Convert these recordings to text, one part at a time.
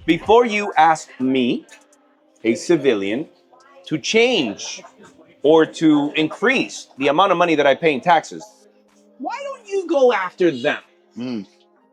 before you ask me, a civilian, to change or to increase the amount of money that I pay in taxes, why don't you go after them?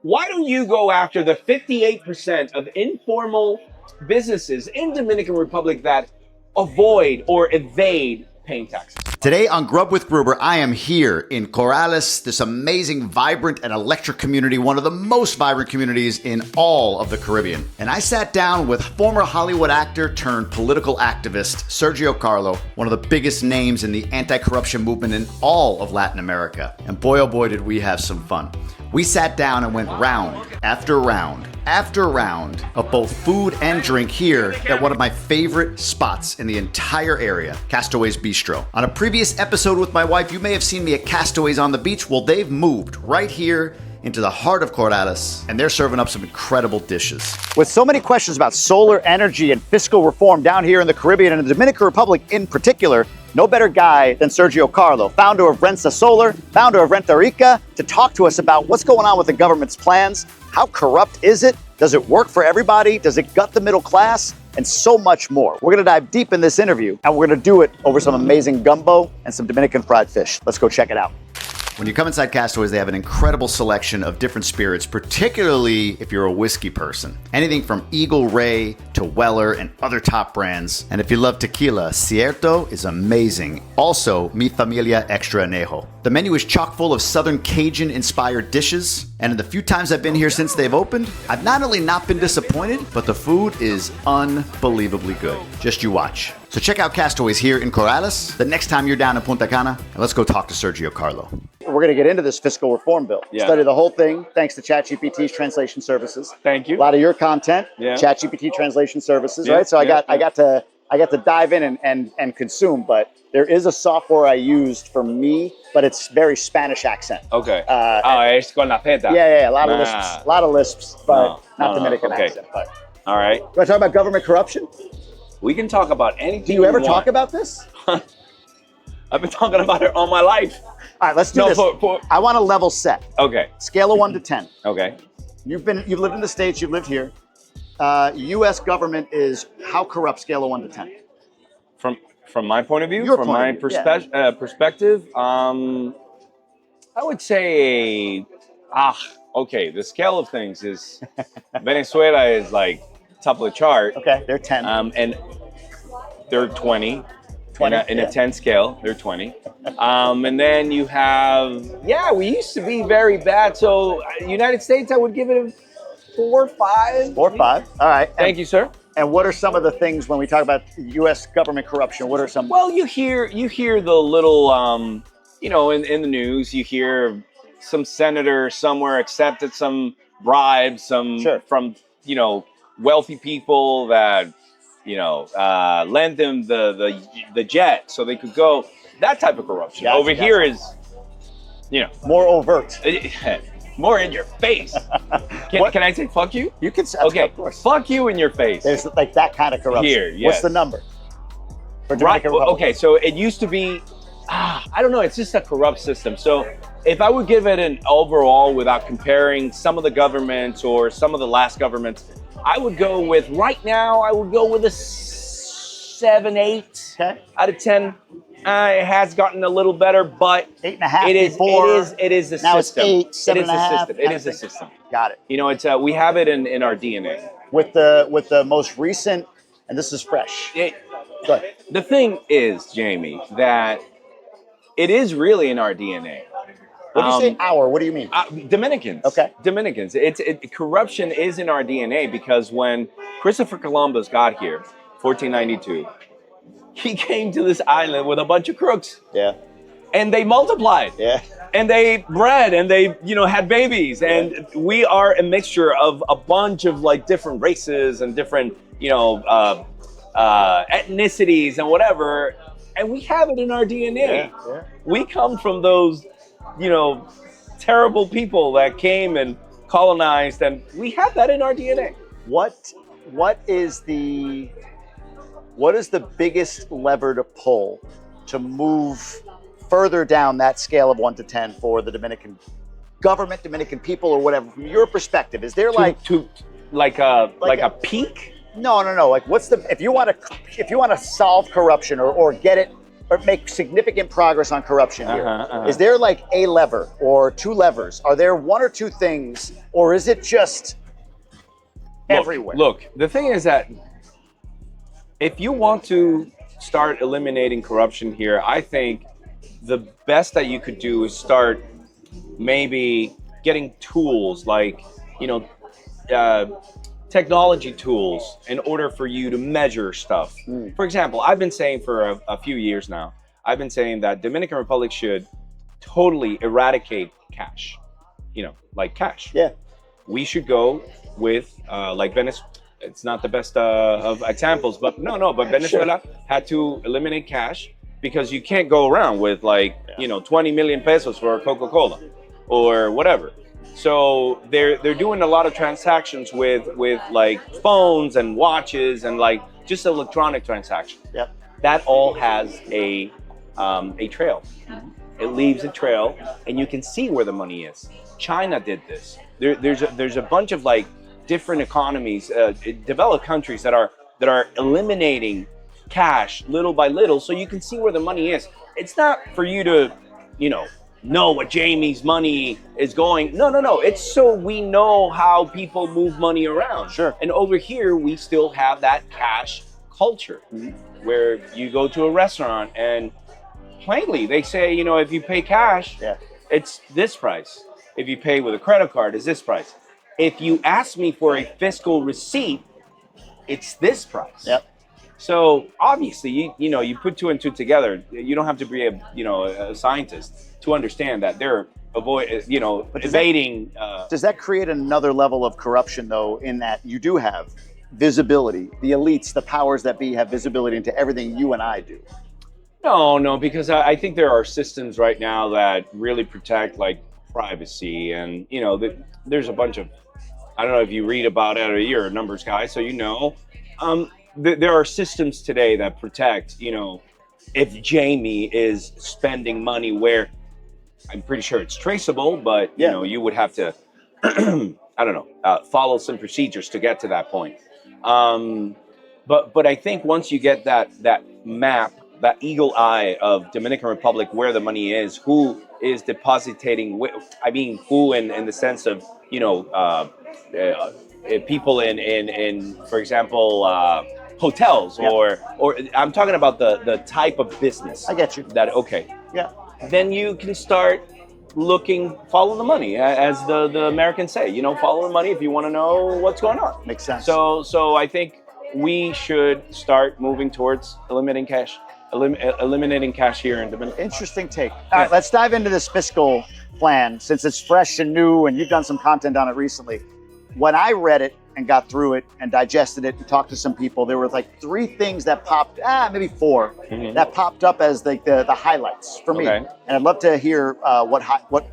Why don't you go after the 58% of informal businesses in Dominican Republic that avoid or evade paying taxes? Today on Grub with Gruber, I am here in Corrales, this amazing, vibrant, and electric community, one of the most vibrant communities in all of the Caribbean. And I sat down with former Hollywood actor turned political activist, Sergio Carlo, one of the biggest names in the anti-corruption movement in all of Latin America. And boy, oh boy, did we have some fun. We sat down and went round after round after round of both food and drink here at one of my favorite spots in the entire area, Castaways Bistro. On a previous episode with my wife, you may have seen me at Castaways on the beach. Well, they've moved right here into the heart of Corrales, and they're serving up some incredible dishes. With so many questions about solar energy and fiscal reform down here in the Caribbean and the Dominican Republic in particular, no better guy than Sergio Carlo, founder of Rensa Solar, founder of Renatarica, to talk to us about what's going on with the government's plans, how corrupt is it, does it work for everybody, does it gut the middle class, and so much more. We're gonna dive deep in this interview, and we're gonna do it over some amazing gumbo and some Dominican fried fish. Let's go check it out. When you come inside Castaways, they have an incredible selection of different spirits, particularly if you're a whiskey person. Anything from Eagle Ray to Weller and other top brands. And if you love tequila, Cierto is amazing. Also, Mi Familia Extra Anejo. The menu is chock full of Southern Cajun-inspired dishes. And in the few times I've been here since they've opened, I've not only not been disappointed, but the food is unbelievably good. Just you watch. So check out Castaways here in Corrales the next time you're down in Punta Cana, and let's go talk to Sergio Carlo. We're going to get into this fiscal reform bill. Yeah. Study the whole thing thanks to ChatGPT's translation services. Thank you. A lot of your content, Yeah. ChatGPT translation services, Yeah, right? So yeah, I got to dive in and consume, but there is a software I used for me, but it's very Spanish accent. Okay. Es con la feta. Yeah, a lot of lisps, but not Dominican okay. accent. But All right. you want to talk about government corruption? We can talk about anything. Do you ever want. talk about this? I've been talking about it all my life. All right, let's do this. I want a level set. Okay. Scale of 1 to 10. Okay. You've lived in the States, you've lived here. U.S. government is how corrupt, scale of 1 to 10? From my point of view, Your from point my of view, perspective, I would say, okay, the scale of things is Venezuela is like top of the chart. Okay, they're 10. And they're 20. 20 in a 10 scale, they're 20. And then you have, we used to be very bad. So United States, I would give it a 4 or 5. 4 or 5. All right. Thank you, sir. And what are some of the things when we talk about U.S. government corruption? What are some? Well, you hear the little, in the news, you hear some senator somewhere accepted some bribes, from, wealthy people that, lend them the jet so they could go. That type of corruption. Gotcha, Over here is, more overt. more in your face. Can I say fuck you? You can say, Okay, of course. fuck you in your face. There's like that kind of corruption. Here, yes. What's the number? For Right. Dominican Republic? Okay, so it used to be, I don't know, it's just a corrupt system. So if I would give it an overall without comparing some of the governments or some of the last governments, I would go with, right now, a 7, 8 out of 10. It has gotten a little better, but 8.5 it is before. it is the Now system. it's 8, 7.5. It is a system. Got it. It's we have it in our DNA. With the most recent, and this is fresh. Go ahead. The thing is, Jamie, that it is really in our DNA. When you say our, what do you mean? Dominicans. Okay. Dominicans. Corruption is in our DNA because when Christopher Columbus got here, 1492, he came to this island with a bunch of crooks. Yeah. And they multiplied. Yeah. And they bred and they, had babies. And we are a mixture of a bunch of like different races and different, ethnicities and whatever. And we have it in our DNA. Yeah. We come from those, terrible people that came and colonized, and we have that in our DNA. What is the biggest lever to pull to move further down that scale of 1 to 10 for the Dominican government, Dominican people, or whatever? From your perspective, is there like a peak? No. Like, what's the if you want to solve corruption or get it or make significant progress on corruption here, is there like a lever or two levers? Are there one or two things, or is it just everywhere? Look, the thing is that if you want to start eliminating corruption here, I think the best that you could do is start maybe getting tools like, technology tools in order for you to measure stuff. For example, I've been saying for a few years now, I've been saying that Dominican Republic should totally eradicate cash, like cash. Yeah. We should go with like Venezuela. It's not the best of examples, but but Venezuela had to eliminate cash because you can't go around with 20 million pesos for Coca-Cola or whatever. So they're doing a lot of transactions with like phones and watches and like just electronic transactions. Yep. That all has a trail. It leaves a trail, and you can see where the money is. China did this. There's a bunch of like different economies, developed countries that are eliminating cash little by little, so you can see where the money is. It's not for you to, know what Jamie's money is going. No. It's so we know how people move money around. Sure. And over here, we still have that cash culture where you go to a restaurant and plainly they say, if you pay cash, it's this price. If you pay with a credit card, it's this price. If you ask me for a fiscal receipt, it's this price. Yep. So obviously, you put two and two together. You don't have to be a scientist to understand that they're evading. Does that create another level of corruption, though, in that you do have visibility? The elites, the powers that be, have visibility into everything you and I do. No, because I think there are systems right now that really protect like privacy, and there's a bunch of. I don't know if you read about it or you're a numbers guy, so there are systems today that protect, if Jamie is spending money where I'm pretty sure it's traceable, but you would have to, follow some procedures to get to that point. But I think once you get that map, that eagle eye of Dominican Republic, where the money is, who is depositing, who in the sense of, people in for example, hotels or I'm talking about the type of business. I get you. Yeah. Then you can start follow the money, as the Americans say. Follow the money if you want to know what's going on. Makes sense. So I think we should start moving towards eliminating cash here in Dominican. Interesting take. All right, let's dive into this fiscal plan since it's fresh and new, and you've done some content on it recently. When I read it and got through it and digested it and talked to some people, there were like three things that popped, maybe four, that popped up as like the highlights for me. Okay. And I'd love to hear what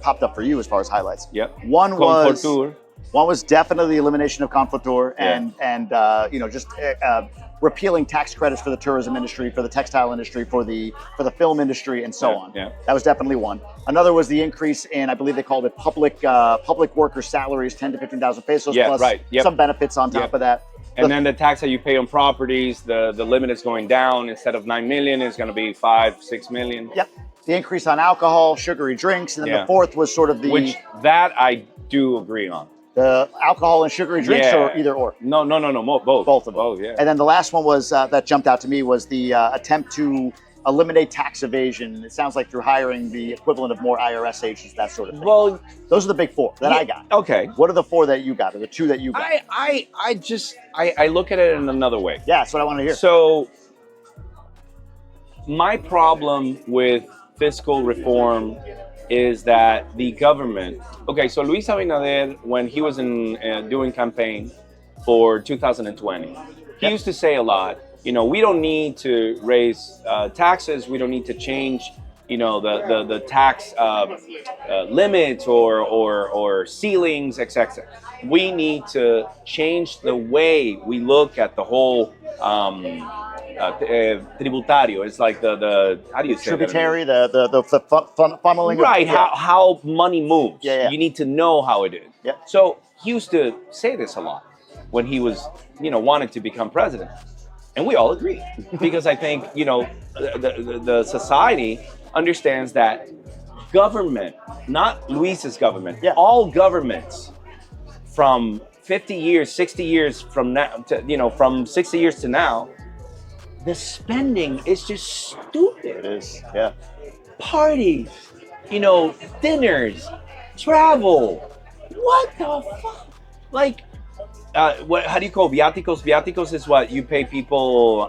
popped up for you as far as highlights. Yep. One was definitely the elimination of conflitor and just repealing tax credits for the tourism industry, for the textile industry, for the film industry, and so on. Yeah. That was definitely one. Another was the increase in, I believe they called it public worker salaries, 10 to 15,000 pesos plus some benefits on top of that. And then the tax that you pay on properties, the limit is going down. Instead of 9 million, it's going to be 5-6 million. Yep. The increase on alcohol, sugary drinks, and then the fourth was sort of which that I do agree on. The alcohol and sugary drinks, or either or? No, both. Both of them. Both, yeah. And then the last one was that jumped out to me was the attempt to eliminate tax evasion. It sounds like through hiring the equivalent of more IRS agents, that sort of thing. Well, those are the big four that I got. Okay. What are the four that you got, or the two that you got? I look at it in another way. Yeah, that's what I want to hear. So my problem with fiscal reform is that the government. Okay, so Luis Abinader, when he was doing campaign for 2020, he used to say a lot. We don't need to raise taxes. We don't need to change, the tax limits or ceilings, etc. We need to change the way we look at the whole tributario. It's like the how do you say tributary, the funneling. Right, how money moves. Yeah. You need to know how it is. Yeah. So he used to say this a lot. when he was, wanted to become president. And we all agree because I think, the society understands that government, not Luis's government, all governments from 50 years, 60 years from now, from 60 years to now, the spending is just stupid. It is, yeah. Parties, dinners, travel. What the fuck? Like, how do you call viáticos? Viáticos is what you pay people.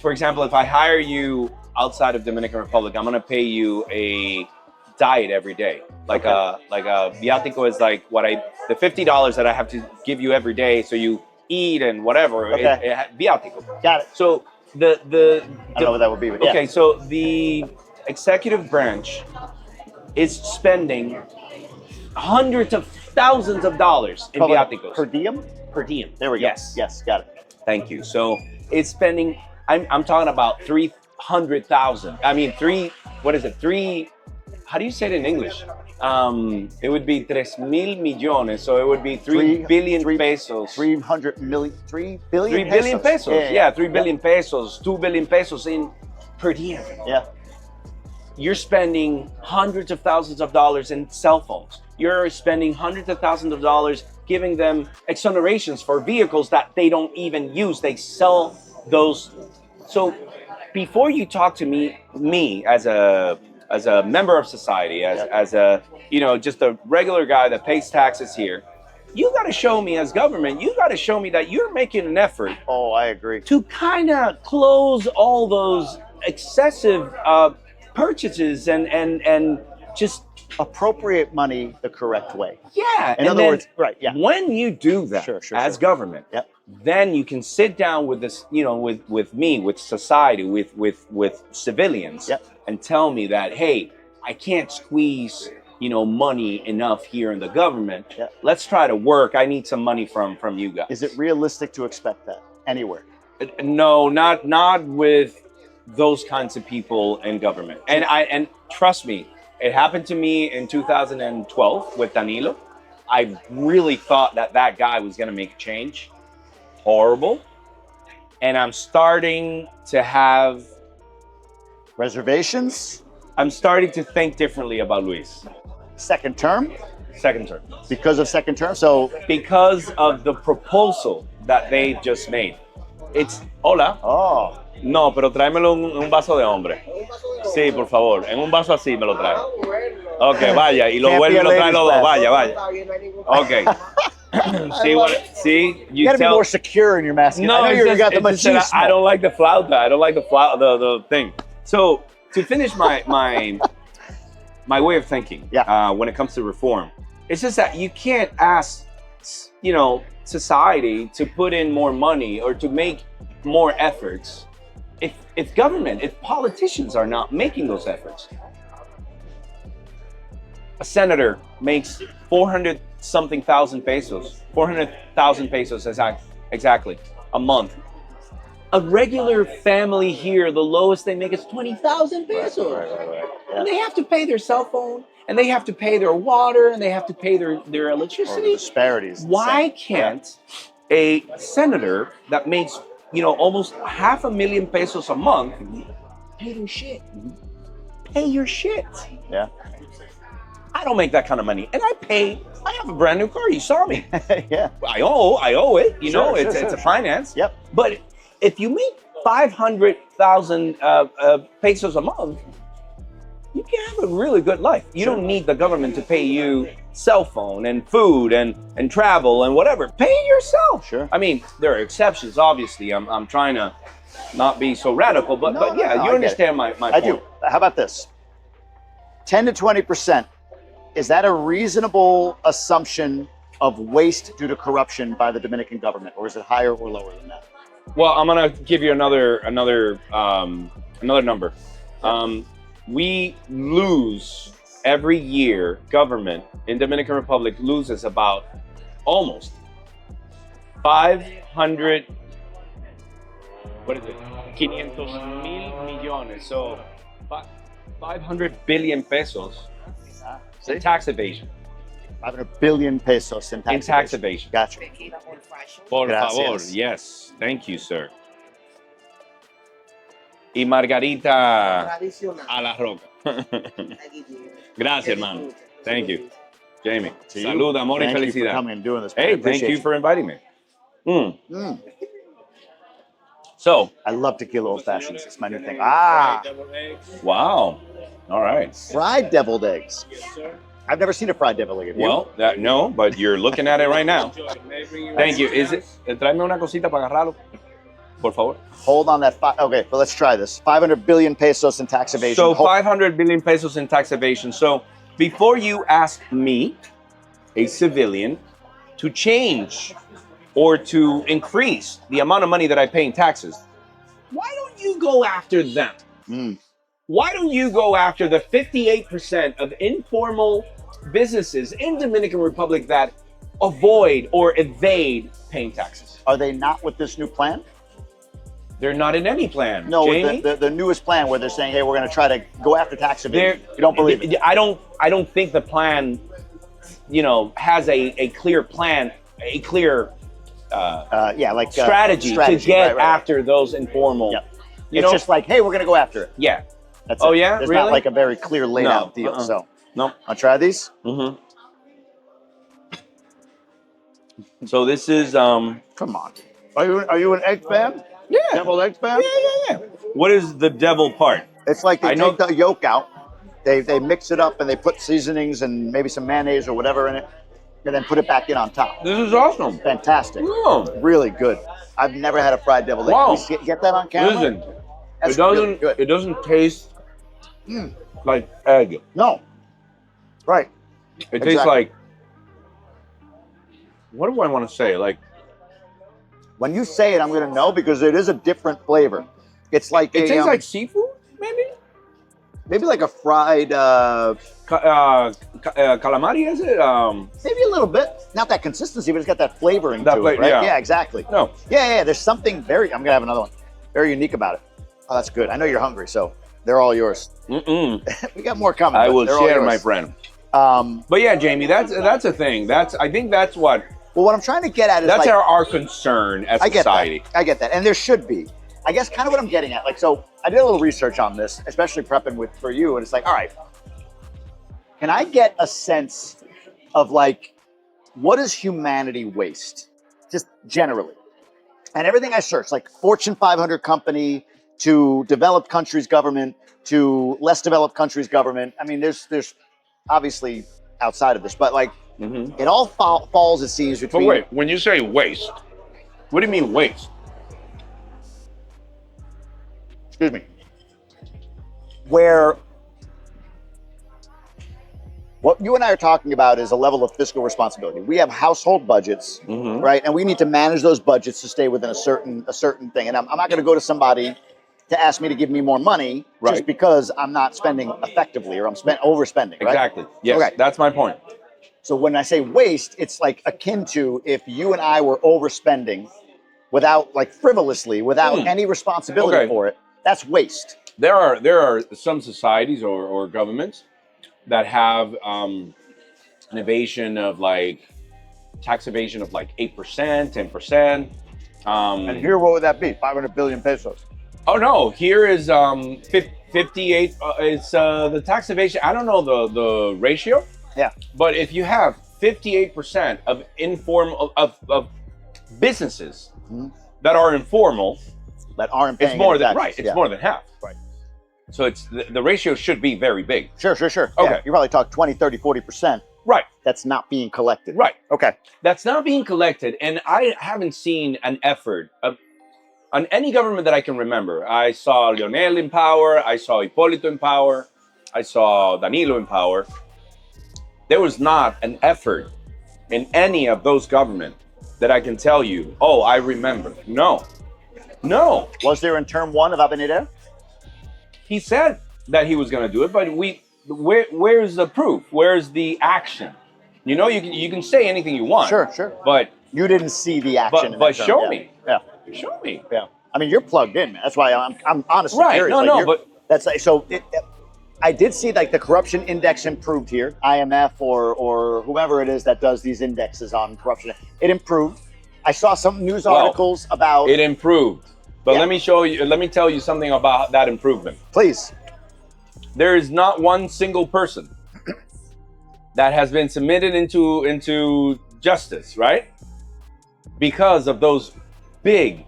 For example, if I hire you outside of Dominican Republic, I'm gonna pay you a diet every day. Like a viático is like the $50 that I have to give you every day, so you eat and whatever. Okay. Viático. Got it. So I don't know what that would be, but okay, so the executive branch is spending hundreds of thousands of dollars in viáticos. Per diem? Per diem. There we go. Yes. Yes, got it. Thank you. So it's spending, I'm talking about 300,000. I mean, how do you say it in English? It would be 3,000 millones, so it would be 3 billion pesos. 3 billion pesos. Yeah, 3 billion pesos, 2 billion pesos per diem. Yeah. You're spending hundreds of thousands of dollars in cell phones. You're spending hundreds of thousands of dollars giving them exonerations for vehicles that they don't even use. They sell those. So before you talk to me as a member of society, as a just a regular guy that pays taxes here, you got to show me as government. You got to show me that you're making an effort. Oh, I agree. To kind of close all those excessive purchases and just appropriate money the correct way. Yeah. In other words, right? Yeah. When you do that as government, then you can sit down with this, with me, with society, with civilians, and tell me that, hey, I can't squeeze, money enough here in the government. Let's try to work. I need some money from you guys. Is it realistic to expect that anywhere? No, not with those kinds of people in government. And trust me, it happened to me in 2012 with Danilo. I really thought that guy was going to make a change. Horrible. And I'm starting to have reservations. I'm starting to think differently about Luis. Second term? Second term. Because of second term? So because of the proposal that they just made. It's hola. Oh. No, pero tráemelo un vaso de hombre. Sí, por favor. En un vaso así me lo trae. Ok, vaya. Y lo vuelve y lo trae los dos. Vaya. Ok. See, you gotta be more secure in your mask. No, I know you got the machismo. I don't like the flauta. I don't like the thing. So to finish my way of thinking, when it comes to reform, it's just that you can't ask, society to put in more money or to make more efforts if politicians are not making those efforts. A senator makes 400-something thousand pesos, 400,000 pesos exactly a month. A regular family here, the lowest they make is 20,000 pesos. Right. And they have to pay their cell phone, and they have to pay their water, and they have to pay their electricity. The disparities. Why can't a senator that makes almost 500,000 pesos a month pay their shit? Pay your shit. Yeah. I don't make that kind of money, and I have a brand new car. You saw me. Yeah. I owe it. It's a finance. Yep. But if you make 500,000 pesos a month, you can have a really good life. You don't need the government to pay you cell phone and food and travel and whatever. Pay it yourself. Sure. I mean, there are exceptions, obviously. I'm trying to not be so radical, but you understand my point. I do. How about this? 10 to 20%. Is that a reasonable assumption of waste due to corruption by the Dominican government, or is it higher or lower than that? Well, I'm gonna give you another number. We lose every year. Government in Dominican Republic loses about almost 500. What is it? 500,000 millones. So 500 billion pesos in tax evasion. 500 billion pesos in tax evasion. Gotcha. Por Gracias. favor. Yes. Thank you, sir. Y margarita a la roca. Gracias, hermano. Thank you. Jamie. Salud, amor y Thank you for felicidad. coming and doing this, man. I Hey, thank appreciate you for inviting me. So, I love tequila old fashions. It's my new thing. Ah, wow. All right. fried deviled eggs. I've never seen a fried deviled egg. Have you? Well, no, but you're looking at it right now. Thank you. Is it? Tráeme una cosita para agarrarlo, por favor. Hold on that. Okay, well, let's try this. 500 billion pesos in tax evasion. So 500 billion pesos in tax evasion. So before you ask me, a civilian, to change or to increase the amount of money that I pay in taxes, why don't you go after them? Why don't you go after the 58% of informal businesses in Dominican Republic that avoid or evade paying taxes? Are they not with this new plan? They're not in any plan. No, Jamie? with the newest plan where they're saying, hey, we're going to try to go after tax evasion. You don't believe it? I don't think the plan, has a clear plan, a clear strategy to get after those informal. Yep. It's just like, hey, we're going to go after it. Yeah. That's Oh, it. yeah? There's Really? not like a very clear laid out deal. So, no. I'll try these. Mm-hmm. So this is Come on. Are you an egg fan? Yeah. Deviled egg fan? Yeah. What is the devil part? It's like they take the yolk out, they mix it up, and they put seasonings and maybe some mayonnaise or whatever in it, and then put it back in on top. This is awesome. Fantastic. Oh. Really good. I've never had a fried deviled egg. Wow. Can we get that on camera? Listen, That's really good. it doesn't taste like egg. No. Right. It tastes like, what do I want to say? Like, when you say it, I'm going to know because it is a different flavor. It's like it tastes like seafood, maybe like a fried calamari. Is it? Maybe a little bit. Not that consistency, but it's got that flavoring to it, right? Yeah, exactly. No. Yeah. There's something I'm going to have another one. Very unique about it. Oh, that's good. I know you're hungry, so they're all yours. We got more coming. I will share, my friend. But yeah, Jamie, that's a thing. I think that's what. Well, what I'm trying to get at is that's our concern as society. I get that, and there should be. I guess kind of what I'm getting at. Like, so I did a little research on this, especially prepping for you, and it's like, all right, can I get a sense of like, what does humanity waste, just generally? And everything I searched, like Fortune 500 company to developed countries government to less developed countries government. I mean, there's obviously outside of this, but like. It all falls, it seems, between... But wait, when you say waste, what do you mean waste? Excuse me. Where what you and I are talking about is a level of fiscal responsibility. We have household budgets, right? And we need to manage those budgets to stay within a certain thing. And I'm not going to go to somebody to ask me to give me more money just because I'm not spending effectively or I'm overspending, right? Exactly. Yes, okay. That's my point. So when I say waste, it's like akin to if you and I were overspending without, like, frivolously, without any responsibility for it, that's waste. There are some societies or governments that have an evasion of like tax evasion of like 8%, 10%. And here, what would that be? 500 billion pesos. Oh no, here is 58. It's the tax evasion. I don't know the ratio. Yeah. But if you have 58% of informal of businesses that are informal, that aren't paying, it's more than taxes. It's more than half. Right. So it's the ratio should be very big. Sure. Okay. Yeah, you probably talk 20, 30, 40%. Right. That's not being collected. Right. Okay. That's not being collected, and I haven't seen an effort on any government that I can remember. I saw Leonel in power. I saw Hipólito in power. I saw Danilo in power. There was not an effort in any of those governments that I can tell you, oh, I remember. No. Was there in term one of Abinadel? He said that he was going to do it, but where's the proof? Where's the action? You know, you can say anything you want. Sure. But you didn't see the action. But show me. Yeah. Show me. Yeah. I mean, you're plugged in, man. That's why I'm honestly right. curious. No, but that's like, so I did see like the corruption index improved here. IMF or whoever it is that does these indexes on corruption. It improved. I saw some news articles about it improved. But Yeah. let me tell you something about that improvement. Please. There is not one single person that has been submitted into justice, right? Because of those big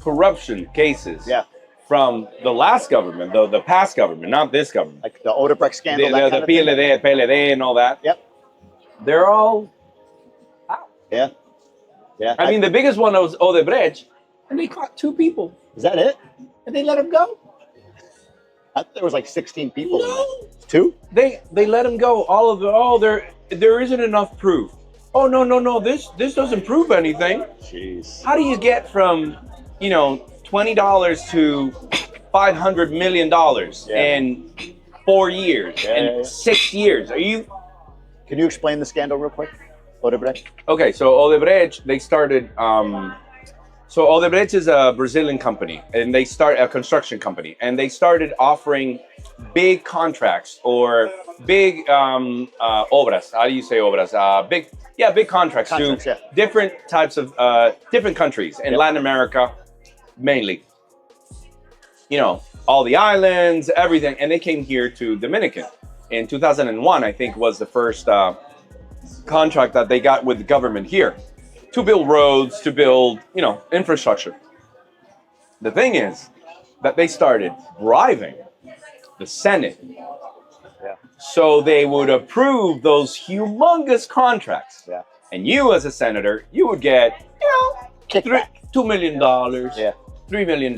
corruption cases Yeah. from the last government, the past government, not this government. Like the Odebrecht scandal. The PLD and all that. Yep. They're all out. Yeah. Yeah. I mean, the biggest one was Odebrecht, and they caught 2 people, Is that it? and they let them go. I thought there was like 16 people. No. 2? They let them go. All of the there isn't enough proof. Oh no, this doesn't prove anything. Jeez. How do you get from, $20 to $500 million in 4 years, in 6 years? Can you explain the scandal real quick? Odebrecht? Okay, so Odebrecht, they started, so Odebrecht is a Brazilian company, and they start a construction company, and they started offering big contracts or big obras. How do you say obras? Big contracts to different types of different countries in Latin America, mainly. All the islands, everything, and they came here to Dominican in 2001. I think was the first contract that they got with the government here to build roads, to build infrastructure. The thing is that they started bribing the Senate. Yeah. So they would approve those humongous contracts. Yeah. And you as a senator, you would get, Kickback. $2 million, Yeah. $3 million.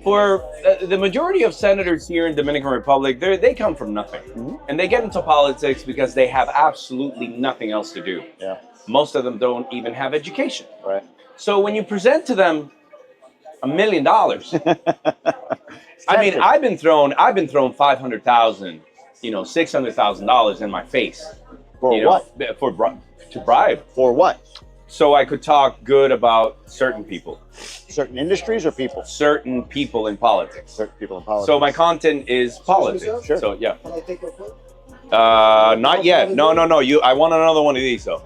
For the majority of senators here in Dominican Republic, they come from nothing. Mm-hmm. And they get into politics because they have absolutely nothing else to do. Yeah. Most of them don't even have education. Right. So when you present to them $1 million, I mean, I've been thrown $500,000, $600,000 in my face. For what? To bribe. For what? So I could talk good about certain people. Certain industries or people? Certain people in politics. Certain people in politics. So my content is politics. Sure. So yeah. Not yet. No. I want another one of these though.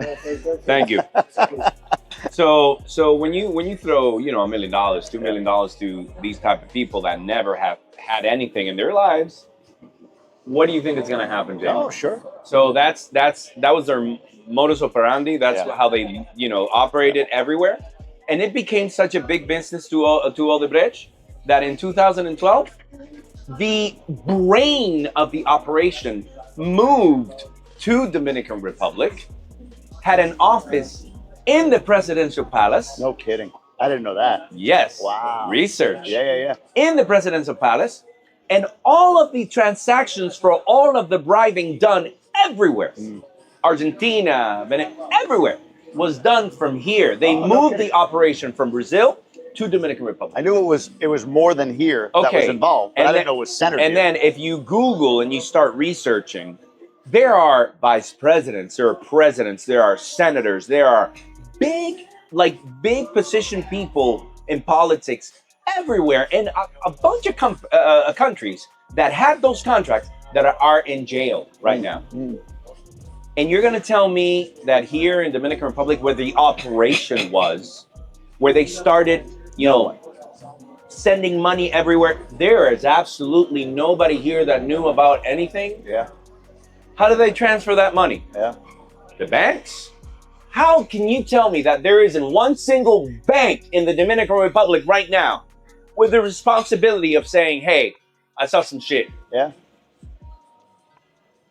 Thank you. So when you throw $1 million, $2 million to these type of people that never have had anything in their lives, what do you think is going to happen, James? Oh, sure. So that was their modus operandi. That's how they operated everywhere, and it became such a big business to Odebrecht that in 2012, the brain of the operation moved to Dominican Republic, had an office in the presidential palace. No kidding. I didn't know that. Yes. Wow. Research. Yeah. In the presidential palace, and all of the transactions for all of the bribing done everywhere. Argentina, everywhere was done from here. They moved the operation from Brazil to Dominican Republic. I knew it was more than here that was involved, but I didn't know it was centered here. And then if you Google and you start researching, there are vice presidents, there are presidents, there are senators, there are big position people in politics everywhere, and a bunch of countries that had those contracts that are in jail right now. And you're going to tell me that here in Dominican Republic, where the operation was, where they started, sending money everywhere, there is absolutely nobody here that knew about anything? Yeah. How do they transfer that money? Yeah. The banks? How can you tell me that there isn't one single bank in the Dominican Republic right now with the responsibility of saying, hey, I saw some shit? Yeah.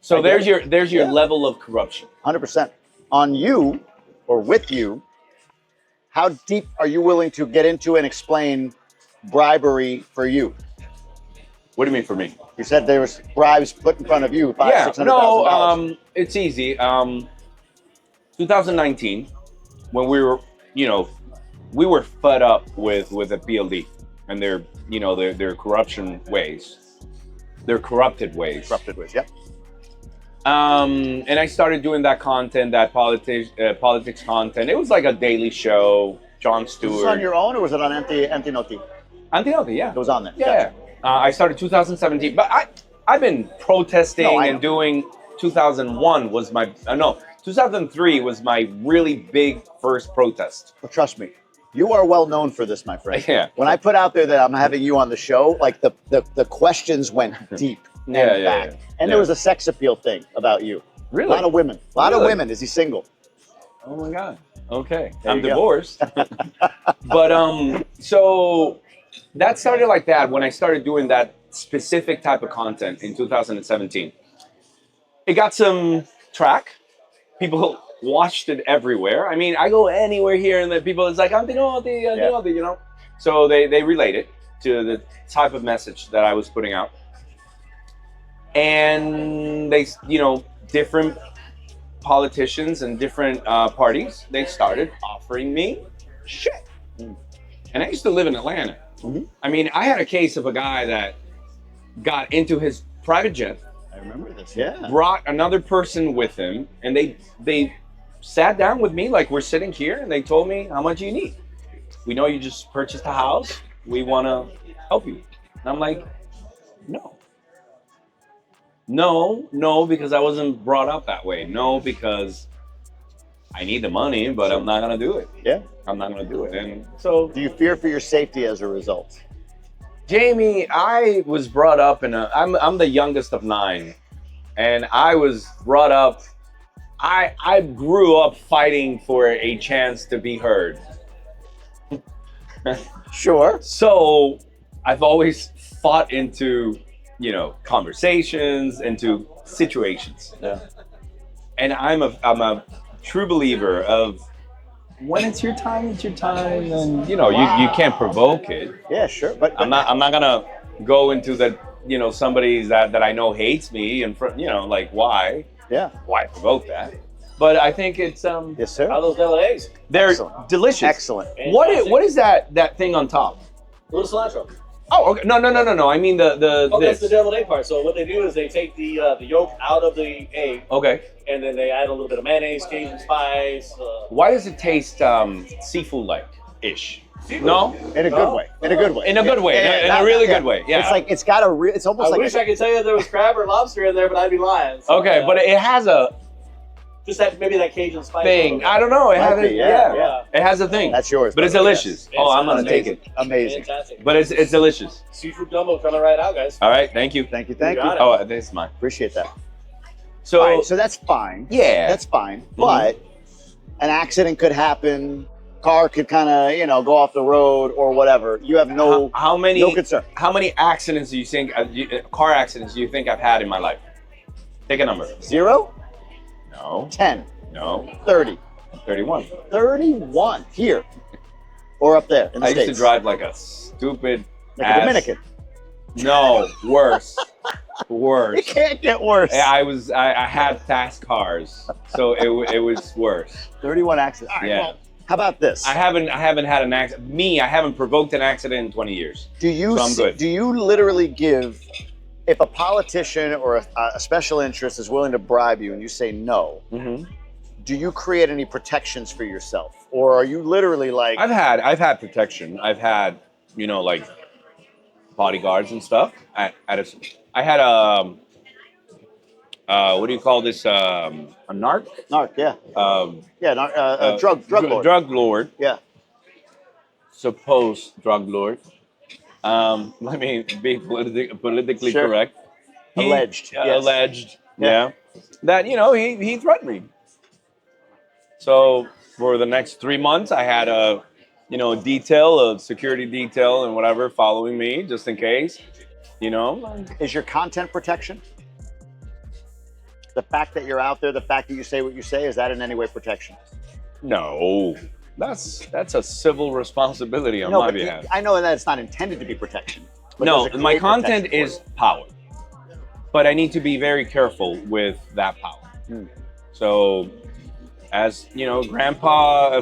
So there's your level of corruption. 100%. On you, or with you, how deep are you willing to get into and explain bribery for you? What do you mean for me? You said there was bribes put in front of you, $600,000. It's easy. 2019, when we were fed up with the PLD and their corruption ways, their corrupted ways. Yep. And I started doing that content, that politics content. It was like a daily show. Jon Stewart. Was it on your own, or was it on Antinoti? Antinoti, yeah. It was on there. Yeah. Gotcha. I started 2017, but I've been protesting No, I and know. doing. 2001 was my no. 2003 was my really big first protest. Well, trust me, you are well known for this, my friend. Yeah. When I put out there that I'm having you on the show, like the questions went deep and Yeah, yeah, back. yeah. And there was a sex appeal thing about you. Really? A lot of women. A lot of Really? women. Is he single? Oh my God. Okay. There I'm you go. divorced. But so that started like that when I started doing that specific type of content in 2017. It got some track. People watched it everywhere. I mean, I go anywhere here and the people is like, you know. So they relate it to the type of message that I was putting out. And they, different politicians and different parties, they started offering me shit. And I used to live in Atlanta. Mm-hmm. I mean, I had a case of a guy that got into his private jet, I remember this. Yeah. brought another person with him, and they sat down with me like we're sitting here, and they told me, how much do you need? We know you just purchased a house. We want to help you. And I'm like, no, because I wasn't brought up that way. No, because I need the money, but I'm not gonna do it. Yeah. I'm not gonna do it. And so, Do you fear for your safety as a result? Jamie, I was brought up I'm the youngest of 9, and I was brought up. I grew up fighting for a chance to be heard. Sure. So I've always fought into, conversations, into situations. Yeah. And I'm a true believer of when it's your time, and you can't provoke it. Yeah, sure. But I'm not gonna go into the somebody that I know hates me and like why Yeah. provoke that? But I think it's Yes, sir. How are those deviled eggs? they're Excellent. delicious. Excellent. What is that thing on top? A little cilantro. Oh, okay. No. I mean the Oh, that's this. the deviled egg part. So what they do is they take the yolk out of the egg, Okay. and then they add a little bit of mayonnaise, Cajun spice. Why does it taste seafood-like ish? No, In a good way. In a good way. in a good way, in a really good way. Yeah. It's like it's got a. It's almost I like. wish I could tell you there was crab or lobster in there, but I'd be lying. So, Okay, but it has a just maybe that Cajun spice. thing. I don't know. It Might has be, yeah. Yeah. It has a thing. That's yours. But it's by the way. delicious. Oh, I'm gonna take it. Amazing. Fantastic. But it's delicious. Seafood gumbo coming right out, guys. All right. Thank you. Thank you. Thank you. got it. Oh, this is mine. Appreciate that. So, All right, so that's fine. yeah. That's fine. But an accident could happen. Car could kind of, go off the road or whatever. You have no how many no concern. How many accidents do you think car accidents do you think I've had in my life? Take a number. 0, No. 10, No. 30, 31. 31 here or up there in the I States. used to drive like a stupid like ass. a Dominican. No, worse. It Worse. can't get worse. I had fast cars, so it was worse. 31 accidents. All right, Yeah. well, how about this? I haven't had an accident. I haven't provoked an accident in 20 years. Do you So I'm good. do you literally give, if a politician or a special interest is willing to bribe you and you say no, Mm-hmm. do you create any protections for yourself, or are you literally like? I've had protection. I've had like bodyguards and stuff. I had what do you call this? A narc? Narc, yeah, drug lord. Drug lord. Yeah, Supposed drug lord. Let me be politically Sure. correct. Alleged, yes. Alleged. Yeah. Yeah. That he threatened me. So for the next 3 months, I had a security detail and whatever following me just in case. is your content protection? The fact that you're out there, the fact that you say what you say, is that in any way protection? No, that's a civil responsibility on No, my but behalf. I know that it's not intended to be protection. but No, does it my create content protection is power, but I need to be very careful with that power. Hmm. So, as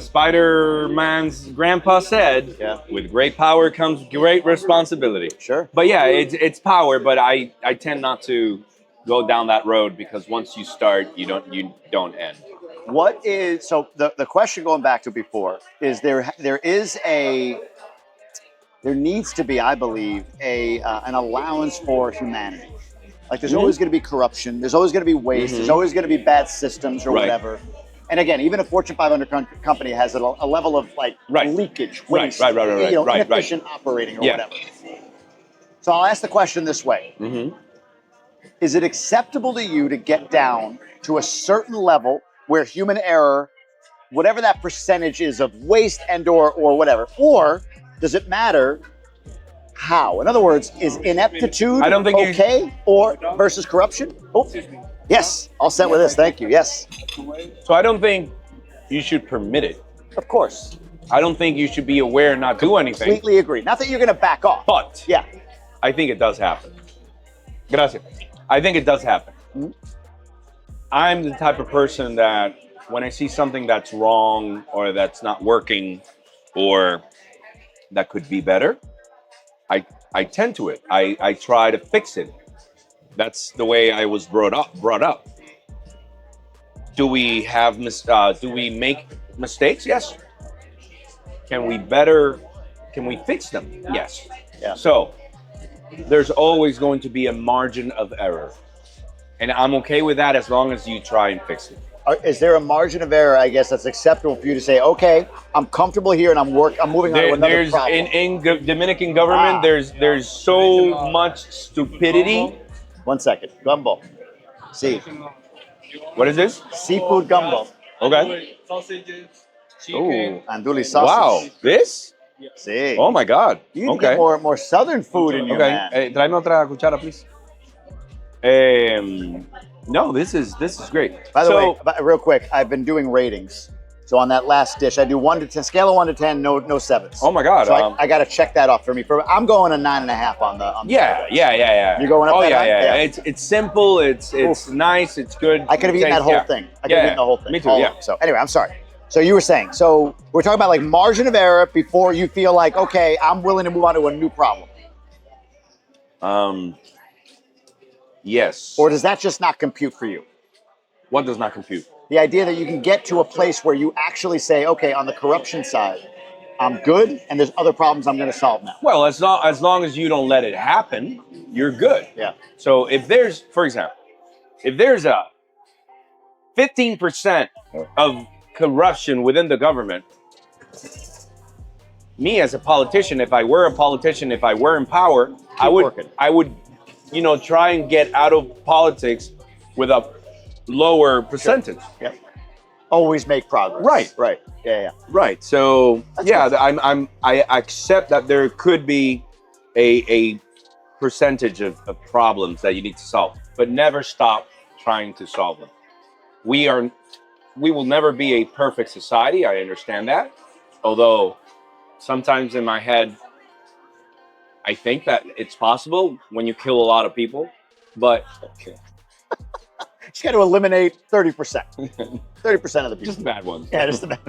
Spider-Man's grandpa said, Yeah. with great power comes great responsibility. for you? Sure. But yeah, it's power, but I tend not to go down that road because once you start, you don't end. What is so the question going back to before is there needs to be, I believe, an allowance for humanity. Like there's always going to be corruption. There's always going to be waste. There's always going to be bad systems or whatever. And again, even a Fortune 500 company has a level of like leakage, waste, inefficient operating or whatever. So I'll ask the question this way. Is it acceptable to you to get down to a certain level where human error, whatever that percentage is of waste and or whatever, or does it matter how? In other words, is ineptitude okay or versus corruption? Oh, yes, all set with this. Thank you. Yes. So I don't think you should permit it. Of course. I don't think you should be aware and not do anything. Completely agree. Not that you're going to back off. But yeah, I think it does happen. Gracias. I think it does happen. I'm the type of person that when I see something that's wrong or that's not working or that could be better, I tend to it. I try to fix it. That's the way I was brought up. Do we make mistakes? Yes. Can we fix them? Yes. Yeah. So there's always going to be a margin of error. And I'm okay with that as long as you try and fix it. Is there a margin of error, I guess, that's acceptable for you to say, okay, I'm comfortable here and I'm moving on to another problem? In Dominican government, there's so much stupidity. 1 second. Gumbo. See. What is this? Seafood gumbo. Okay. Sausages, chicken. Andouille sausage. Wow. This? See. Oh my God. You need to get more southern food in you, man. Tráeme otra cuchara, please. No, this is great. By the way, real quick, I've been doing ratings. So on that last dish, I do 1 to 10, scale of 1 to 10, no 7s. Oh my God! So I got to check that off for me. I'm going a 9.5 on the. Yeah. You're going up? Oh that yeah. It's simple. It's nice. It's good. I could have eaten that whole thing. I could have eaten the whole thing. Me too. Yeah. So anyway, I'm sorry. So you were saying. So we're talking about like margin of error before you feel like, okay, I'm willing to move on to a new problem. Yes. Or does that just not compute for you? What does not compute? The idea that you can get to a place where you actually say, okay, on the corruption side, I'm good, and there's other problems I'm going to solve now. Well, as long as you don't let it happen, you're good. Yeah. So if there's, for example, if there's a 15% of corruption within the government, me as a politician, if I were in power, I would, try and get out of politics with a lower percentage. Sure. Yep. Always make progress. Right. Yeah. Right. So I accept that there could be a percentage of problems that you need to solve, but never stop trying to solve them. We will never be a perfect society. I understand that. Although sometimes in my head, I think that it's possible when you kill a lot of people, but just got to eliminate 30%. 30% of the people. Just the bad ones. Yeah, just the bad.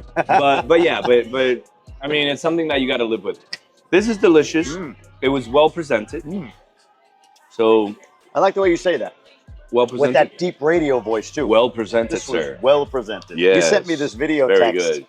but I mean, it's something that you got to live with. This is delicious. It was well presented. So I like the way you say that. Well presented. With that deep radio voice too. Well presented, this sir. Was well presented. Yes. You sent me this video Very text good.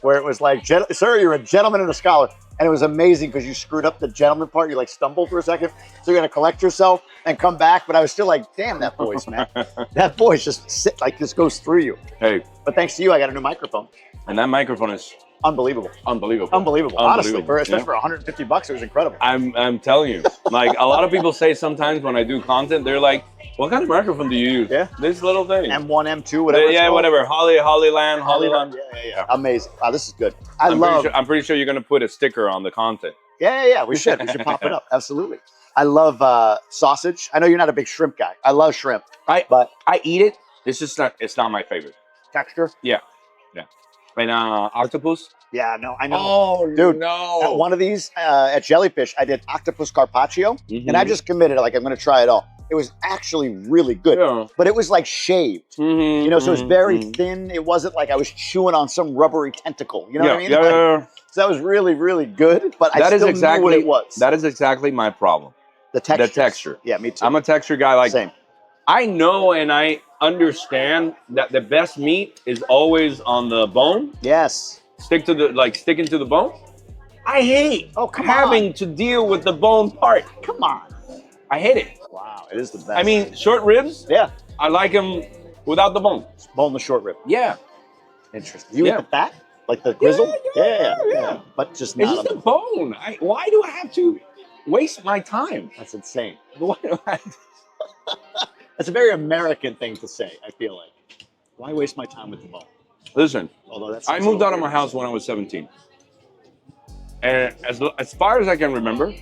where it was like, sir, you're a gentleman and a scholar. And it was amazing because you screwed up the gentleman part. You like stumbled for a second. So you're going to collect yourself and come back. But I was still like, damn, that voice, man. That voice just goes through you. Hey. But thanks to you, I got a new microphone. And that microphone is unbelievable. Honestly, especially for $150, it was incredible. I'm telling you, like a lot of people say sometimes when I do content, they're like, what kind of microphone do you use? Yeah. This little thing. M1, M2, whatever. Yeah, whatever. Hollyland. Yeah. Amazing. Wow, this is good. I'm pretty sure you're going to put a sticker on the content. Yeah. We should pop it up. Absolutely. I love sausage. I know you're not a big shrimp guy. I love shrimp. But I eat it. It's not my favorite. Texture? Yeah. And octopus? Yeah, no, I know. Oh, dude, no. At one of these, at Jellyfish, I did octopus carpaccio, and I just committed, like, I'm going to try it all. It was actually really good, but it was like shaved, so it was very thin. It wasn't like I was chewing on some rubbery tentacle, you know what I mean? So that was really, really good, but I still knew what it was. That is exactly my problem. The texture. The texture. Yeah, me too. I'm a texture guy. Same. I know and I understand that the best meat is always on the bone. Yes. Sticking to the bone. I hate having to deal with the bone part. Come on. I hate it. Wow, it is the best. I mean, short ribs, yeah, I like them without the bone. boneless short rib. Yeah. Interesting. You eat Yeah. the fat? Like the grizzle? Yeah. But just It's not just on the the... bone. Why do I have to waste my time? That's insane. Why do I have to- That's a very American thing to say, I feel like. Why waste my time with the bone? Listen, Although that's I moved out of my house when I was 17. And as far as I can remember,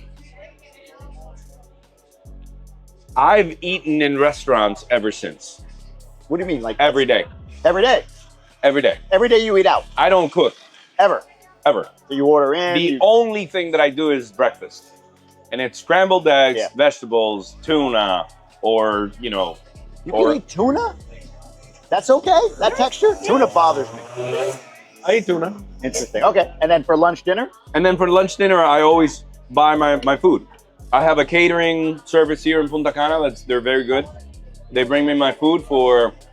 I've eaten in restaurants ever since. What do you mean? Like Every day. every day? Every day. Every day you eat out? I don't cook. Ever? Ever. So you order in? The only thing that I do is breakfast. And it's scrambled eggs, Yeah. vegetables, tuna, or, You can eat tuna? That's okay? That texture? Tuna bothers me. I eat tuna. Interesting. Okay. And then for lunch, dinner? And then for lunch, dinner, I always buy my food. I have a catering service here in Punta Cana. They're very good. They bring me my food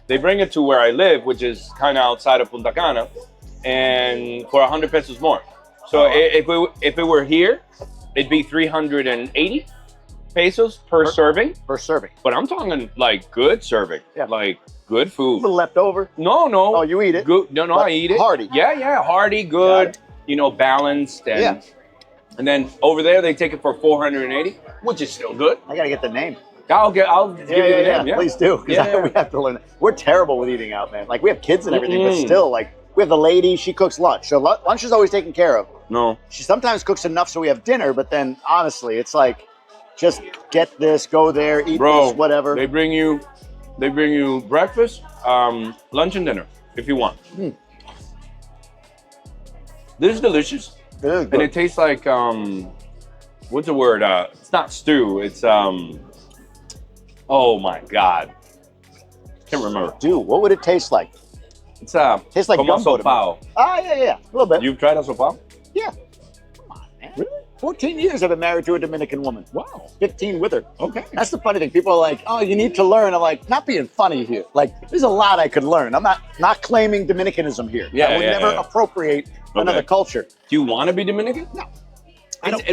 they bring it to where I live, which is kind of outside of Punta Cana, and for 100 pesos more. So if it were here, it'd be 380 pesos per serving. Per serving. But I'm talking like good serving, Yeah. like good food. A little left over. No. Oh, you eat it? Good. No, But I eat it. hearty. Yeah, hearty, good. Balanced, and then over there they take it for 480, which is still good. I gotta get the name. I'll give you the name. Yeah. Please do. 'Cause Yeah. we have to learn. We're terrible with eating out, man. Like we have kids and everything, but Mm-mm. still, like we have the lady. She cooks lunch, so lunch is always taken care of. No. She sometimes cooks enough so we have dinner, but then honestly, it's like just get this, go there, eat Bro, this, whatever. They bring you breakfast, lunch, and dinner if you want. This is delicious, It is and good. it tastes like what's the word? It's not stew. It's oh my god, can't remember. Dude, what would it taste like? It's Tastes like como gumbo to me. sopao. Ah, yeah, a little bit. You've tried a sopao? Yeah. Come on, man. Really? 14 years I've been married to a Dominican woman. Wow. 15 with her. Okay. That's the funny thing. People are like, oh, you need to learn. I'm like, not being funny here. Like, there's a lot I could learn. I'm not claiming Dominicanism here. Yeah, I would never appropriate another culture. Do you want to be Dominican? No. I don't.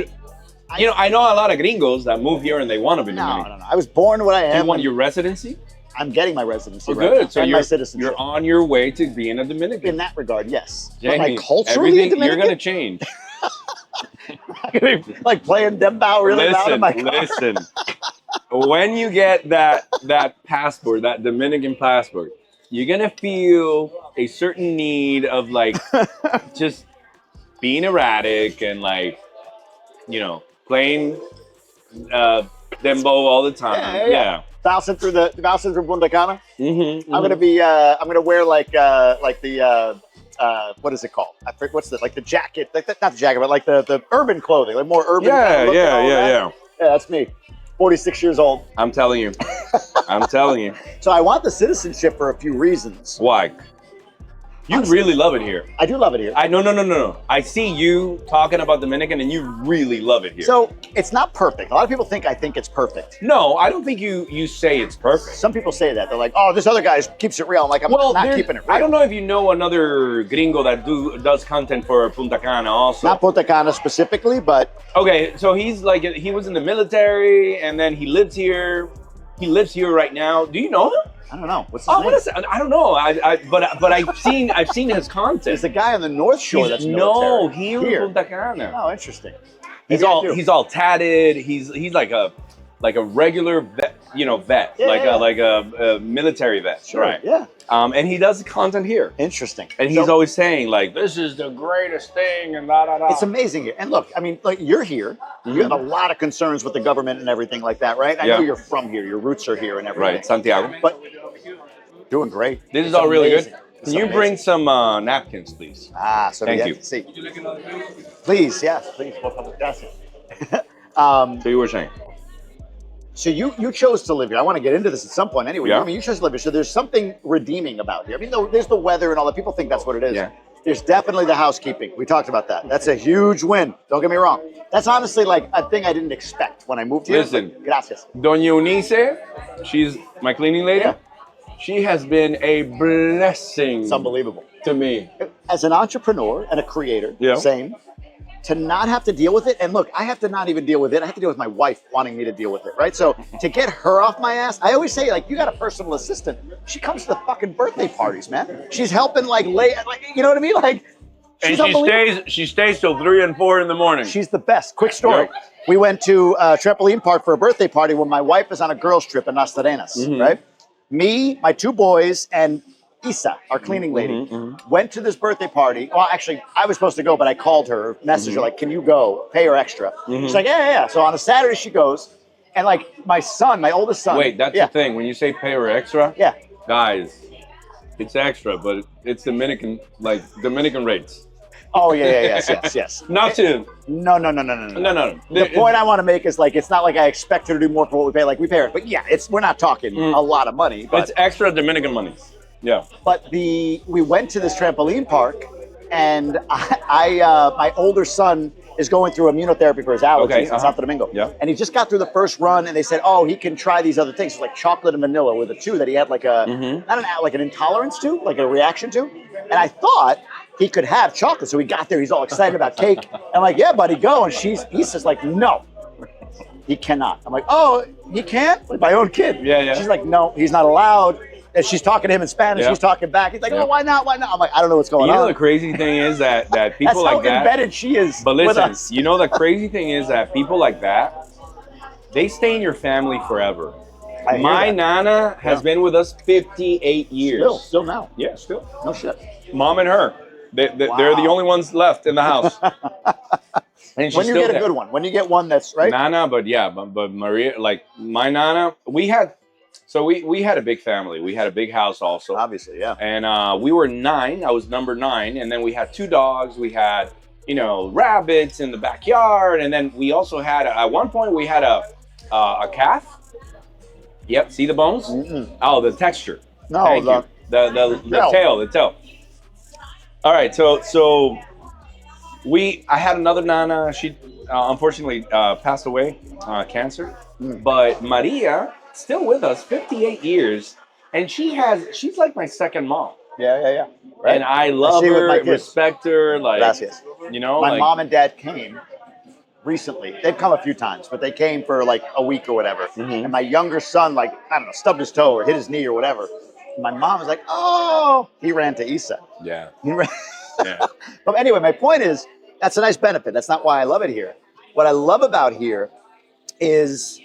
I know a lot of gringos that move here and they want to be Dominican. No. I was born what I Do you am. want your residency? I'm getting my residency Oh, right good. now, So and you're, my citizenship. you're on your way to being a Dominican. In that regard, yes. Jamie, but like culturally everything, Dominican, you're going to change. like playing dembow really loud in my car. Listen. When you get that passport, that Dominican passport, you're going to feel a certain need of like just being erratic and like, playing dembo all the time. Yeah. Bouncing through Punta Cana. Mm-hmm, I'm gonna wear like the what is it called? I forget what's like the jacket, not the jacket, but like the urban clothing, like more urban. Yeah, kind of look and all that. yeah. Yeah, that's me. 46 years old. I'm telling you. So I want the citizenship for a few reasons. Why? You really love it here. I do love it here. No. I see you talking about Dominican and you really love it here. So it's not perfect. A lot of people think I think it's perfect. No, I don't think you say it's perfect. Some people say that. They're like, oh, this other guy keeps it real. I'm like, I'm not keeping it real. I don't know if you know another gringo that does content for Punta Cana also. Not Punta Cana specifically, but... Okay, so he was in the military and then he lives here. He lives here right now. Do you know him? I don't know. What's his name? I don't know. But I've seen his content. There's a guy on the North Shore that's military. No, here in Punta Cana. Oh, interesting. He's all tatted. He's like a regular vet, like a military vet. Sure. Right. Yeah. And he does content here. Interesting. And he's always saying like, this is the greatest thing and da da da. It's amazing here. And look, I mean, like you're here. You have a lot of concerns with the government and everything like that, right? I know you're from here. Your roots are here and everything. Right, Santiago. But doing great. This is all really good. Can you bring some napkins, please? So Thank you. See. Please, yes, please. So you were saying? So you chose to live here. I want to get into this at some point anyway. Yeah. I mean, you chose to live here. So there's something redeeming about here. I mean, there's the weather and all that. People think that's what it is. Yeah. There's definitely the housekeeping. We talked about that. That's a huge win. Don't get me wrong. That's honestly like a thing I didn't expect when I moved here. Listen. Like, gracias. Doña Eunice, she's my cleaning lady. Yeah. She has been a blessing It's unbelievable. to me. As an entrepreneur and a creator, Yeah. same. to not have to deal with it. And look, I have to not even deal with it. I have to deal with my wife wanting me to deal with it, right? So to get her off my ass, I always say, like, you got a personal assistant. She comes to the fucking birthday parties, man. She's helping, like, you know what I mean? Like, And she stays till 3 and 4 in the morning. She's the best. Quick story. Yep. We went to a trampoline park for a birthday party when my wife is on a girls' trip in Las Terrenas, right? Me, my 2 boys, and Isa, our cleaning lady, went to this birthday party. Well, actually, I was supposed to go, but I called her, messaged her, like, can you go? Pay her extra. She's like, yeah. So on a Saturday, she goes. And, like, my oldest son. Wait, that's the thing. When you say pay her extra, guys, it's extra, but it's Dominican rates. Oh, yes. Not to. No. The point I want to make is, like, it's not like I expect her to do more for what we pay. Like, we pay her. But, yeah, we're not talking a lot of money. But it's extra Dominican money. Yeah. But we went to this trampoline park, and my older son is going through immunotherapy for his allergies in Santo Domingo. Yeah. And he just got through the first run, and they said, oh, he can try these other things. It's like chocolate and vanilla were the 2 that he had like an intolerance to, like a reaction to. And I thought he could have chocolate. So he got there, he's all excited about cake. I'm like, yeah, buddy, go. And he's just like, no, he cannot. I'm like, oh, he can't? Like my own kid. Yeah. She's like, no, he's not allowed. And she's talking to him in Spanish. He's talking back. He's like, oh, why not? I'm like, I don't know what's going on. You know the crazy thing is that people like that. That's how embedded she is. But listen, with us. you know the crazy thing is that people like that, they stay in your family forever. My nana has been with us 58 years. Still now. Yeah, still. No shit. Mom and her. They're the only ones left in the house. And when you get a good one. When you get one that's right. Nana, but Maria, like my nana, we had a big family. We had a big house also. Obviously, yeah. And we were 9. I was number 9. And then we had 2 dogs. We had, rabbits in the backyard. And then we also had, at one point, we had a calf. Yep. See the bones? Oh, the texture. No, Thank you. The tail. All right. So I had another nana. She unfortunately passed away, cancer. But Maria, still with us, 58 years, and she's like my second mom. Yeah. Right? And I love her, respect her, like, Gracias. My mom and dad came recently. They've come a few times, but they came for like a week or whatever. And my younger son, like, I don't know, stubbed his toe or hit his knee or whatever. My mom was like, oh, he ran to Isa. Yeah. But anyway, my point is, that's a nice benefit. That's not why I love it here. What I love about here is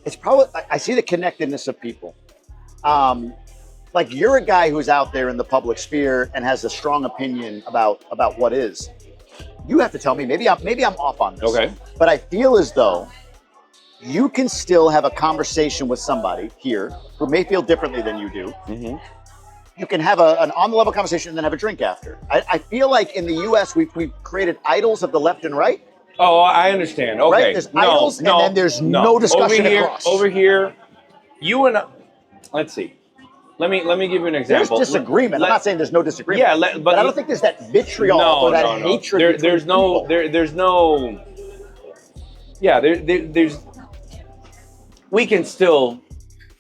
it's probably, I see the connectedness of people. Like you're a guy who's out there in the public sphere and has a strong opinion about what is. You have to tell me, maybe I'm off on this. Okay. But I feel as though you can still have a conversation with somebody here who may feel differently than you do. You can have an on-the-level conversation and then have a drink after. I feel like in the U.S. we've created idols of the left and right. Oh, I understand. Okay. Right? There's idols and then there's no discussion across. Over here, you and let's see. Let me give you an example. There's disagreement. I'm not saying there's no disagreement. Yeah, but I don't think there's that vitriol or that hatred. There's no. Yeah, there's. We can still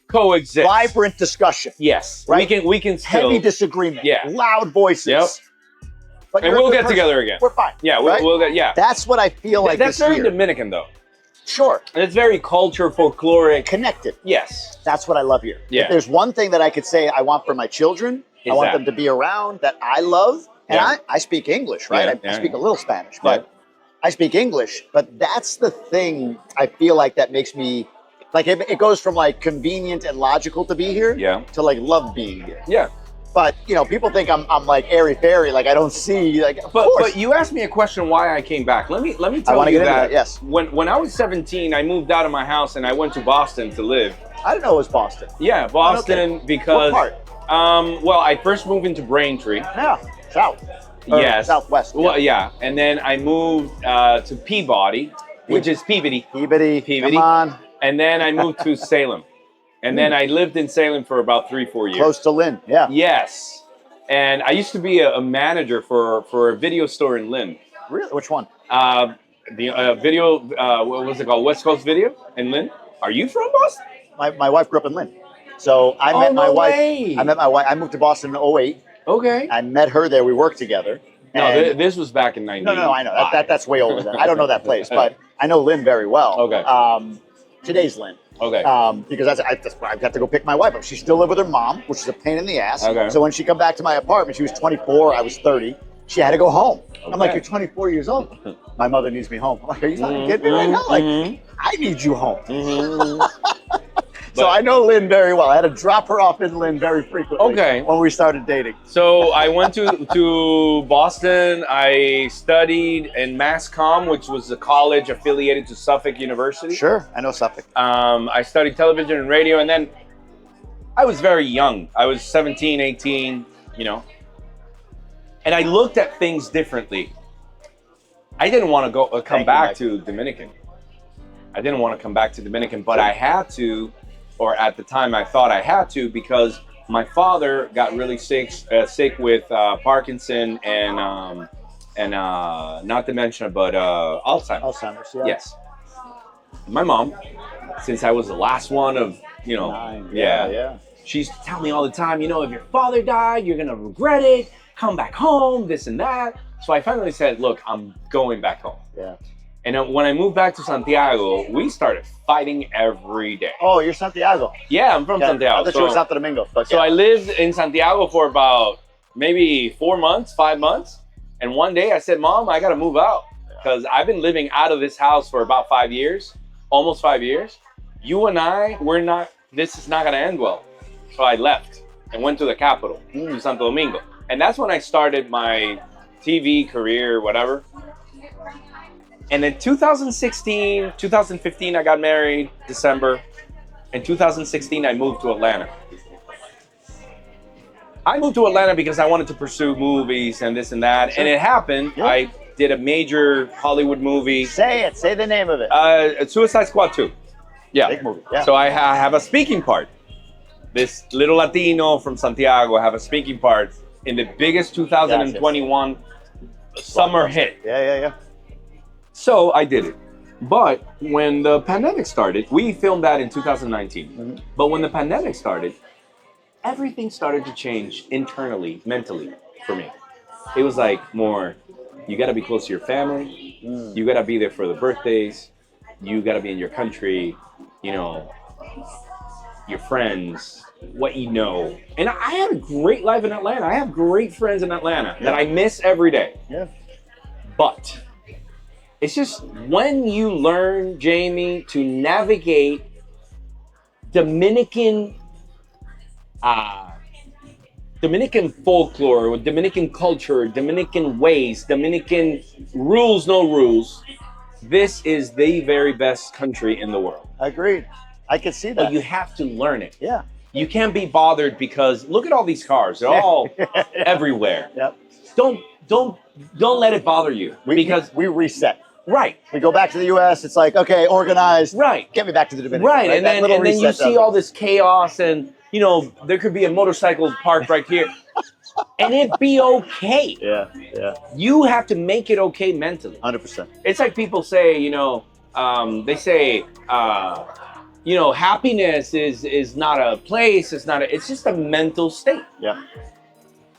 coexist. Vibrant discussion. Yes, right. We can still heavy disagreement. Yeah, loud voices. Yep. But and we'll get together again. We're fine. Yeah, right? we'll get. Yeah, that's what I feel like. That's very Dominican, though. Sure. And it's very culture, folkloric. Connected. Yes. That's what I love here. Yeah. If there's one thing that I could say I want for my children, I want them to be around that I love. And I speak English, right? I speak a little Spanish, but I speak English. But that's the thing I feel like that makes me, like it goes from like convenient and logical to be here to like love being here. Yeah. But, people think I'm like airy-fairy, like I don't see, like, of course. But you asked me a question why I came back. Let me tell you that, yes. When I was 17, I moved out of my house and I went to Boston to live. I didn't know it was Boston. Yeah, Boston, because... What part? Well, I first moved into Braintree. Yeah, south. Yes. Southwest. Well, yeah. And then I moved to Peabody, which is Peabody. Peabody, come on. And then I moved to Salem. And then I lived in Salem for about 3-4 years. Close to Lynn, yeah. Yes. And I used to be a manager for a video store in Lynn. Really? Which one? The video, what was it called? West Coast Video in Lynn? Are you from Boston? My wife grew up in Lynn. So I met my wife. I moved to Boston in 2008. Okay. I met her there. We worked together. No, And- this was back in 90. No, I know. That's way older than I don't know that place, but I know Lynn very well. Okay. Today's Lynn. Okay. Because that's where I've got to go pick my wife up. She still lived with her mom, which is a pain in the ass. Okay. So when she come back to my apartment, she was 24, I was 30. She had to go home. I'm like, Okay. you're 24 years old. My mother needs me home. I'm like, are you fucking kidding me right now? Like, I need you home. So I know Lynn very well. I had to drop her off in Lynn very frequently. Okay. When we started dating. So I went to Boston. I studied in Mass Comm, which was a college affiliated to Suffolk University. Sure, I know Suffolk. I studied television and radio, and then I was very young. I was 17, 18, you know. And I looked at things differently. I didn't want to come back to Dominican. I didn't want to come back to Dominican, but I had to, or at the time I thought I had to, because my father got really sick with Parkinson and not dementia, but Alzheimer's. Alzheimer's, yeah. Yes. My mom, since I was the last one of, you know, 9. yeah. Yeah. She used to tell me all the time, you know, if your father died, you're gonna regret it. Come back home, this and that. So I finally said, look, I'm going back home. Yeah. And when I moved back to Santiago, we started fighting every day. Oh, you're Santiago. Yeah, I'm from Santiago. I thought you were Santo Domingo. But so I lived in Santiago for about maybe 4 months, 5 months. And one day I said, Mom, I gotta move out because I've been living out of this house for about 5 years, almost 5 years. You and I, this is not gonna end well. So I left and went to the capital, to Santo Domingo. And that's when I started my TV career, whatever. And in 2016, 2015, I got married, December. In 2016, I moved to Atlanta. I moved to Atlanta because I wanted to pursue movies and this and that. Sure. And it happened. Yeah. I did a major Hollywood movie. Say it. Say the name of it. Suicide Squad 2. Yeah. Big movie. Yeah. So I have a speaking part. This little Latino from Santiago, I have a speaking part in the biggest 2021 summer hit. Yeah. So I did it. But when the pandemic started, we filmed that in 2019. Mm-hmm. But when the pandemic started, everything started to change internally, mentally for me. It was like more, you gotta be close to your family. You gotta be there for the birthdays. You gotta be in your country, you know, your friends, what you know. And I had a great life in Atlanta. I have great friends in Atlanta that I miss every day. Yeah. But it's just when you learn, Jamie, to navigate Dominican folklore, or Dominican culture, Dominican ways, Dominican rules, no rules, this is the very best country in the world. Agreed. I can see that. But you have to learn it. Yeah. You can't be bothered because look at all these cars. They're all everywhere. Yep. Don't let it bother you. Because we reset. Right. We go back to the U.S. It's like, okay, organized. Right. Get me back to the Dominican. Right. And then you see all this chaos, and you know there could be a motorcycle parked right here, and it be okay. Yeah. You have to make it okay mentally. 100%. It's like people say, you know, they say, you know, happiness is not a place. It's just a mental state. Yeah.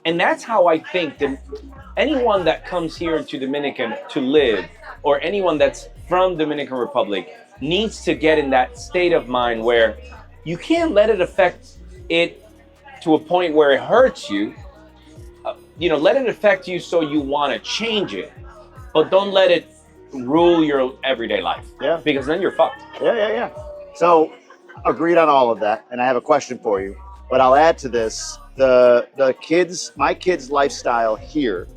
And that's how I think that anyone that comes here to Dominican to live, or anyone that's from Dominican Republic, needs to get in that state of mind where you can't let it affect it to a point where it hurts you. You know, let it affect you so you want to change it, but don't let it rule your everyday life. Yeah. Because then you're fucked. Yeah. So, agreed on all of that, and I have a question for you. But I'll add to this: my kids' lifestyle here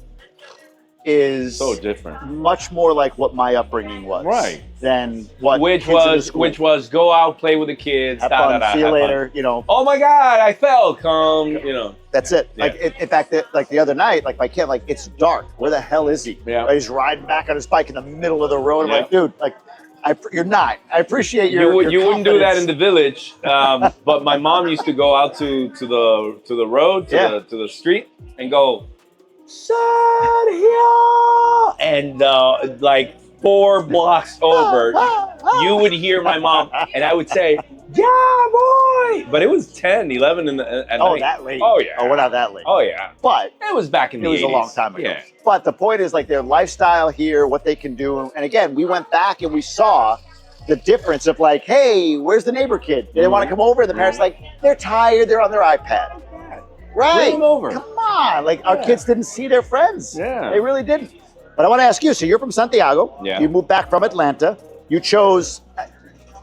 is so different, much more like what my upbringing was, right? Than what which was go out, play with the kids, have fun, see you later. You know. Oh my God, I fell. Come, you know. That's it. Yeah. Like in fact, like the other night, like my kid, like it's dark. Where the hell is he? Yeah. Like, he's riding back on his bike in the middle of the road. I'm like, dude, like. You're not. I appreciate your. You wouldn't do that in the village, but my mom used to go out to the road, to the street, and go, Sergio, and like 4 blocks over, you would hear my mom, and I would say, Yeah, boy. But it was 10, 11 at night. That late? Oh, yeah. Oh, we're not that late. Oh, yeah. But it was back in the 80s. It was a long time ago. Yeah. But the point is, like, their lifestyle here, what they can do. And again, we went back and we saw the difference of like, hey, where's the neighbor kid? They didn't want to come over. The parents like, they're tired. They're on their iPad. Right. Bring them over. Come on. Like, our kids didn't see their friends. Yeah. They really didn't. But I want to ask you, so you're from Santiago. Yeah. You moved back from Atlanta. You chose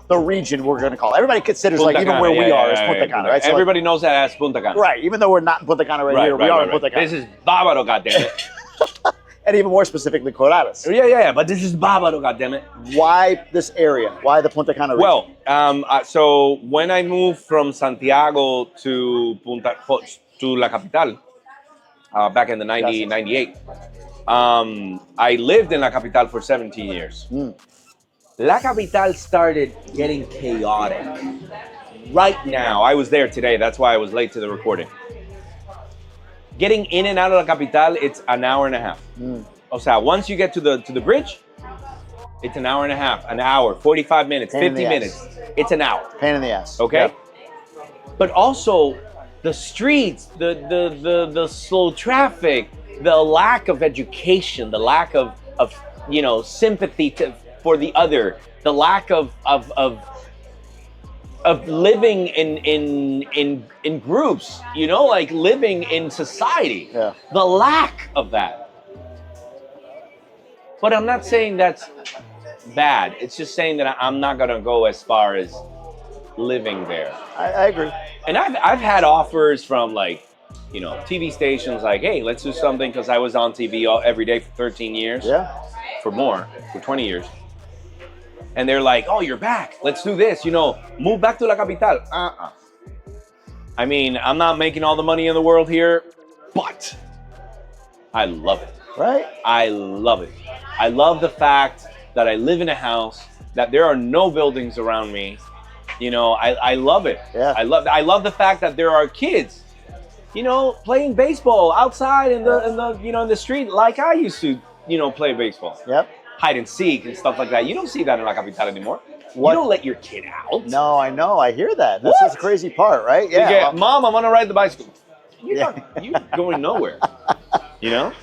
the region we're going to call it. Everybody considers Punta like even Cana, where we are yeah, is Punta Cana, right? So everybody knows that as Punta Cana. right. Even though we're not in Punta Cana right here, we are in Punta Cana. This is Bávaro, goddammit. And even more specifically, Corrales. Yeah. But this is Bávaro, goddammit. Why this area? Why the Punta Cana region? Well, so when I moved from Santiago to La Capital, back in the 98, I lived in La Capital for 17 years. La Capital started getting chaotic. Right now, I was there today. That's why I was late to the recording. Getting in and out of La Capital, it's an hour and a half. O sea, once you get to the bridge, it's an hour and a half, an hour, 45 minutes, 50 minutes. It's an hour. Pain in the ass. Okay? Yep. But also, the streets, the slow traffic, the lack of education, the lack of sympathy for the other, the lack of living in groups, like living in society. Yeah. The lack of that. But I'm not saying that's bad. It's just saying that I'm not gonna go as far as living there. I agree. And I've had offers from TV stations like, hey, let's do something, because I was on TV every day for 13 years. Yeah. For 20 years. And they're like, oh, you're back. Let's do this. Move back to La Capital. I mean, I'm not making all the money in the world here, but I love it. Right? I love it. I love the fact that I live in a house, that there are no buildings around me. I love it. Yeah. I love the fact that there are kids, playing baseball outside in the street like I used to, play baseball. Yep. Hide and seek and stuff like that. You don't see that in La Capital anymore. What? You don't let your kid out. No, I know. I hear that. That's just the crazy part, right? Yeah. Mom, I'm gonna ride the bicycle. You're Yeah. going nowhere.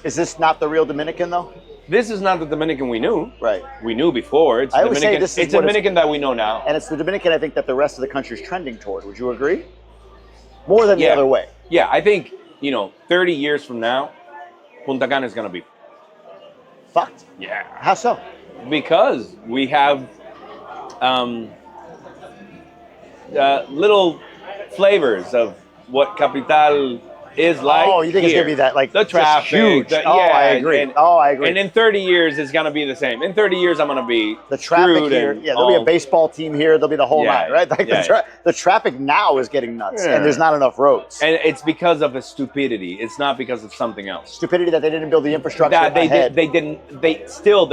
Is this not the real Dominican though? This is not the Dominican we knew. Right. We knew before. It's I always say Dominican. this is It's Dominican that we know now. And it's the Dominican I think that the rest of the country is trending toward. Would you agree? More than the other way. Yeah, I think 30 years from now, Punta Cana is gonna be fucked. Yeah. How so? Because we have little flavors of what Capital is like. Oh, you think it's here. gonna be that, like, the just traffic? huge? I agree. I agree. And in 30 years, it's gonna be the same. In 30 years, I'm gonna be the traffic screwed here. and Yeah, there'll be a baseball team here. There'll be the whole night, right? Like the traffic now is getting nuts, and there's not enough roads. And it's because of a stupidity. It's not because of something else. Stupidity that they didn't build the infrastructure That they ahead. they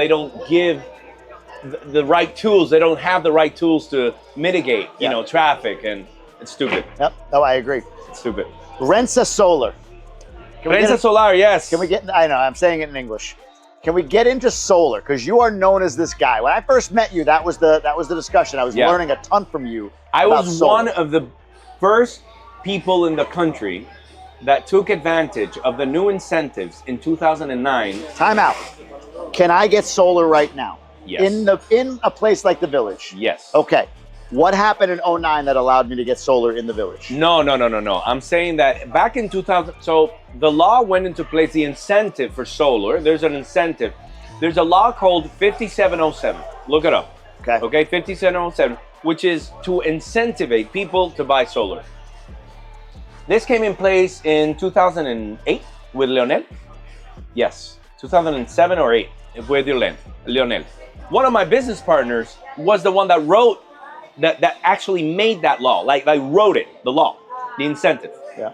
don't give the right tools. They don't have the right tools to mitigate, traffic, and it's stupid. Yep. No, I agree. It's stupid. Rensa Solar. Rensa Solar, yes. Can we get? I know. I'm saying it in English. Can we get into solar? Because you are known as this guy. When I first met you, that was the discussion. I was learning a ton from you. I was solar. one of the first people in the country that took advantage of the new incentives in 2009. Time out. Can I get solar right now? Yes. In a place like the Village? Yes. Okay. What happened in 2009 that allowed me to get solar in the Village? No. I'm saying that back in 2000, so the law went into place, the incentive for solar. There's an incentive. There's a law called 5707. Look it up. Okay, 5707, which is to incentivize people to buy solar. This came in place in 2008 with Leonel. Yes, 2007 or 8 with Leonel. One of my business partners was the one that wrote that actually made that law. Like wrote it, the law, the incentive. Yeah.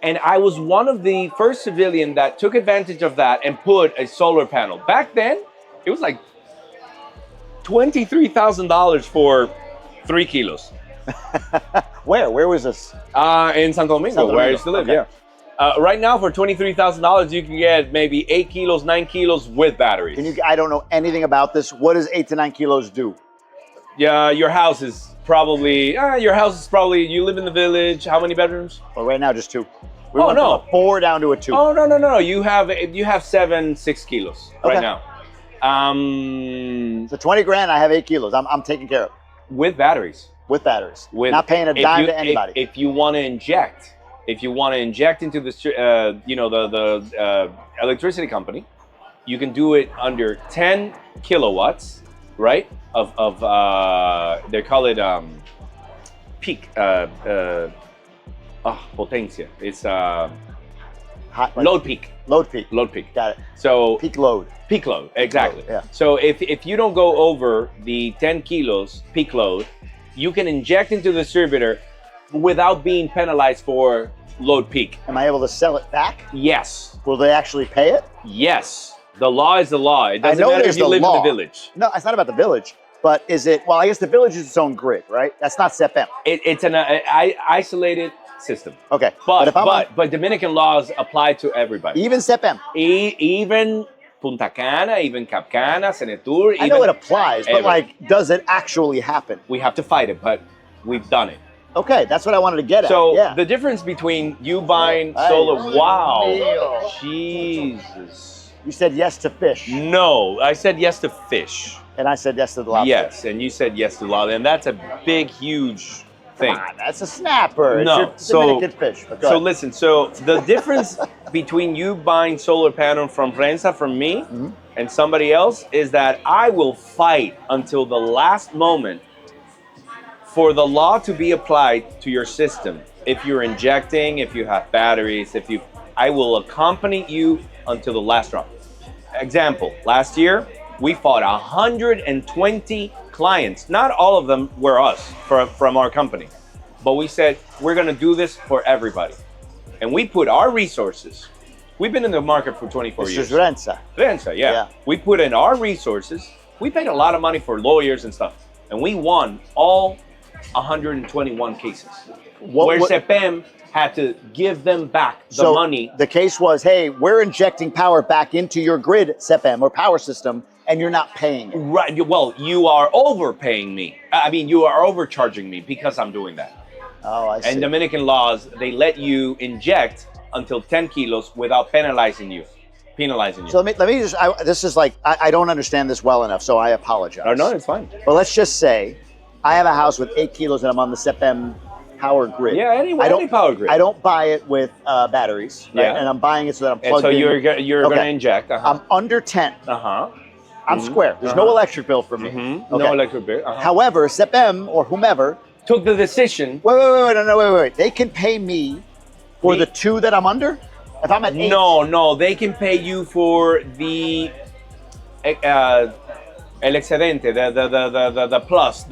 And I was one of the first civilian that took advantage of that and put a solar panel. Back then, it was like $23,000 for 3 kilos. Where? Where was this? In Santo Domingo, where I used to live, okay. Right now, for $23,000, you can get maybe 8 kilos, 9 kilos with batteries. I don't know anything about this. What does 8 to 9 kilos do? Yeah, your house is probably your house is probably, you live in the village. How many bedrooms? Well, right now, just 2. We Oh, went no. from a 4 down to a 2. Oh no. You have 6 kilos right Okay. now. So 20 grand, I have 8 kilos. I'm taken care of With batteries. with batteries. With Not paying a dime to anybody. If you want to inject, into the the electricity company, you can do it under 10 kilowatts, right? Of they call it peak potencia. It's Hot, like load peak. Load peak. Load peak. Got it. So Peak load. peak load, exactly. Yeah. So if you don't go over the 10 kilos peak load, you can inject into the distributor without being penalized for load peak. Am I able to sell it back? Yes. Will they actually pay it? Yes. The law is the law. It doesn't know matter there's if you the live law. in the village. No, it's not about the village. But is it? Well, I guess the village is its own grid, right? That's not CEPEM. It's an isolated system. Okay. But if I'm on, but Dominican laws apply to everybody. even CEPEM, Even Punta Cana, even Cap Cana, Senetur. I know it applies, but every- like, does it actually happen? We have to fight it, but we've done it. Okay, that's what I wanted to get at. So yeah. the difference between you buying Ay, solar, Dios wow, mío. Jesus. You said yes to fish, No, I said yes to fish. and I said yes to the lobster. Yes, and you said yes to lobster, and that's a big, huge thing. Come on, that's a snapper. No, It's your Dominican fish. But go So ahead. listen, so the difference between you buying solar panel from Rensa, from me, and somebody else is that I will fight until the last moment for the law to be applied to your system. If you're injecting, if you have batteries, I will accompany you until the last drop. Example, last year, we fought 120 clients. Not all of them were us from our company, but we said, we're gonna do this for everybody. And we put our resources. We've been in the market for 24 This years. is Rensa. Rensa, yeah. We put in our resources. We paid a lot of money for lawyers and stuff. And we won all 121 cases. Where CEPEM had to give them back the money. The case was, hey, we're injecting power back into your grid, CEPEM, or power system, and you're not paying it. Right. Well, you are overpaying me. I mean, you are overcharging me because I'm doing that. Oh, I see. And Dominican laws, they let you inject until 10 kilos without penalizing you. So let me just, this is like, I don't understand this well enough, so I apologize. Oh, no, it's fine. But let's just say, I have a house with 8 kilos and I'm on the CEPEM power grid. Yeah, any power grid. I don't buy it with batteries, right? Yeah. And I'm buying it so that I'm And plugged so in. you're going to inject. I'm under 10. Uh-huh. I'm square. There's no electric bill for me. No electric bill. However, CEPEM or whomever took the decision. Wait. They can pay me for the 2 that I'm under? If I'm at 8? No, they can pay you for the el excedente, the plus,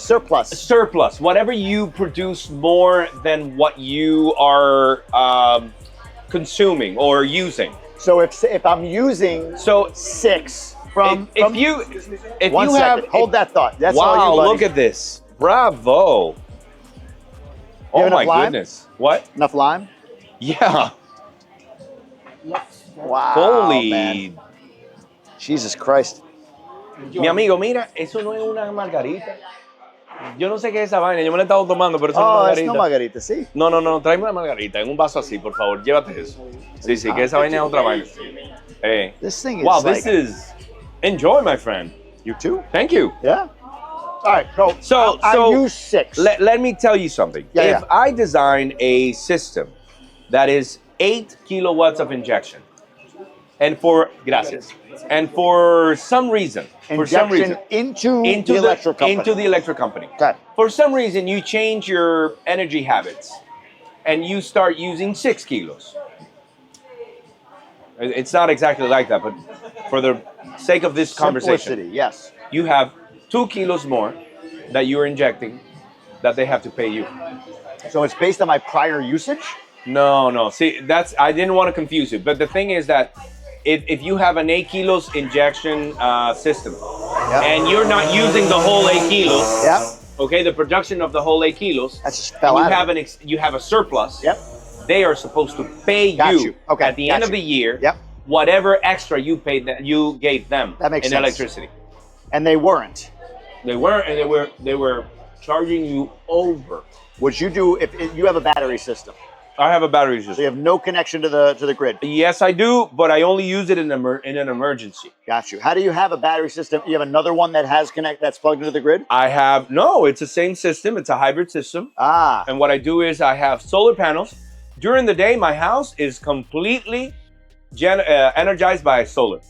surplus. Surplus, whatever you produce more than what you are consuming or using. So if I'm using 6 from if you one second, hold that thought. That's all wow, you, buddy. look at this. Bravo. Oh have my enough lime? goodness. What? Enough lime? Yeah. Wow, Holy. man. Jesus Christ. Mi amigo, mira, eso no es una margarita. Yo no sé qué es esa vaina, yo me la he estado tomando, pero eso no es it's margarita. no margarita, sí. No, tráeme una margarita en un vaso así, por favor, llévate eso. Sí, que esa vaina es otra vaina. This thing is wow, like, this is, enjoy, my friend. You too? Thank you. Yeah. All right, so I use 6. Let me tell you something. Yeah, if I design a system that is 8 kilowatts of injection, and for some reason, into the electric company. Into the electric company. Okay. For some reason, you change your energy habits, and you start using 6 kilos. It's not exactly like that, but for the sake of this conversation, Simplicity, yes. you have 2 kilos more that you're injecting that they have to pay you. So it's based on my prior usage? No. See, I didn't want to confuse you, but the thing is that if you have an 8 kilos injection system, and you're not using the whole 8 kilos, okay, the production of the whole 8 kilos, that's just fell out. You have a surplus. Yep. They are supposed to pay you at the end of the year. Yep. Whatever extra you paid that you gave them that makes in sense. electricity. And they weren't. They weren't, and they were charging you over. What you do if you have a battery system? I have a battery So you system. have no connection to the grid. Yes, I do, but I only use it in an emergency. Got you. How do you have a battery system? You have another one that has that's plugged into the grid? No, it's the same system. It's a hybrid system. Ah. And what I do is I have solar panels. During the day, my house is completely energized by solar.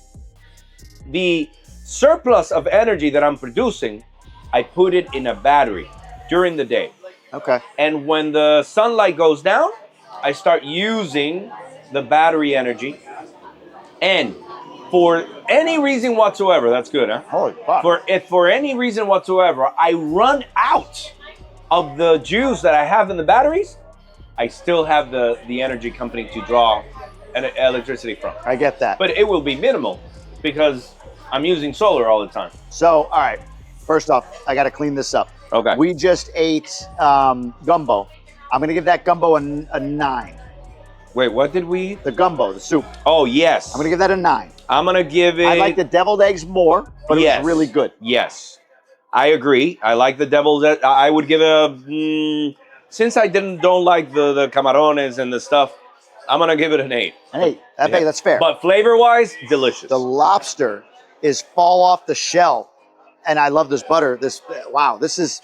The surplus of energy that I'm producing, I put it in a battery during the day. Okay. And when the sunlight goes down, I start using the battery energy. And for any reason whatsoever, that's good, huh? Holy fuck. For any reason whatsoever, I run out of the juice that I have in the batteries, I still have the energy company to draw electricity from. I get that. But it will be minimal because I'm using solar all the time. So, all right. First off, I got to clean this up. Okay. We just ate gumbo. I'm going to give that gumbo a 9. Wait, what did we eat? The gumbo, the soup. Oh, yes. I'm going to give that a 9. I'm going to give it... I like the deviled eggs more, but yes. it was really good. Yes. I agree. I like the devil's... I would give it a... since I don't like the camarones and the stuff, I'm going to give it an 8. Hey, that's fair. But flavor-wise, delicious. The lobster is fall off the shell, and I love this butter. Wow, this is...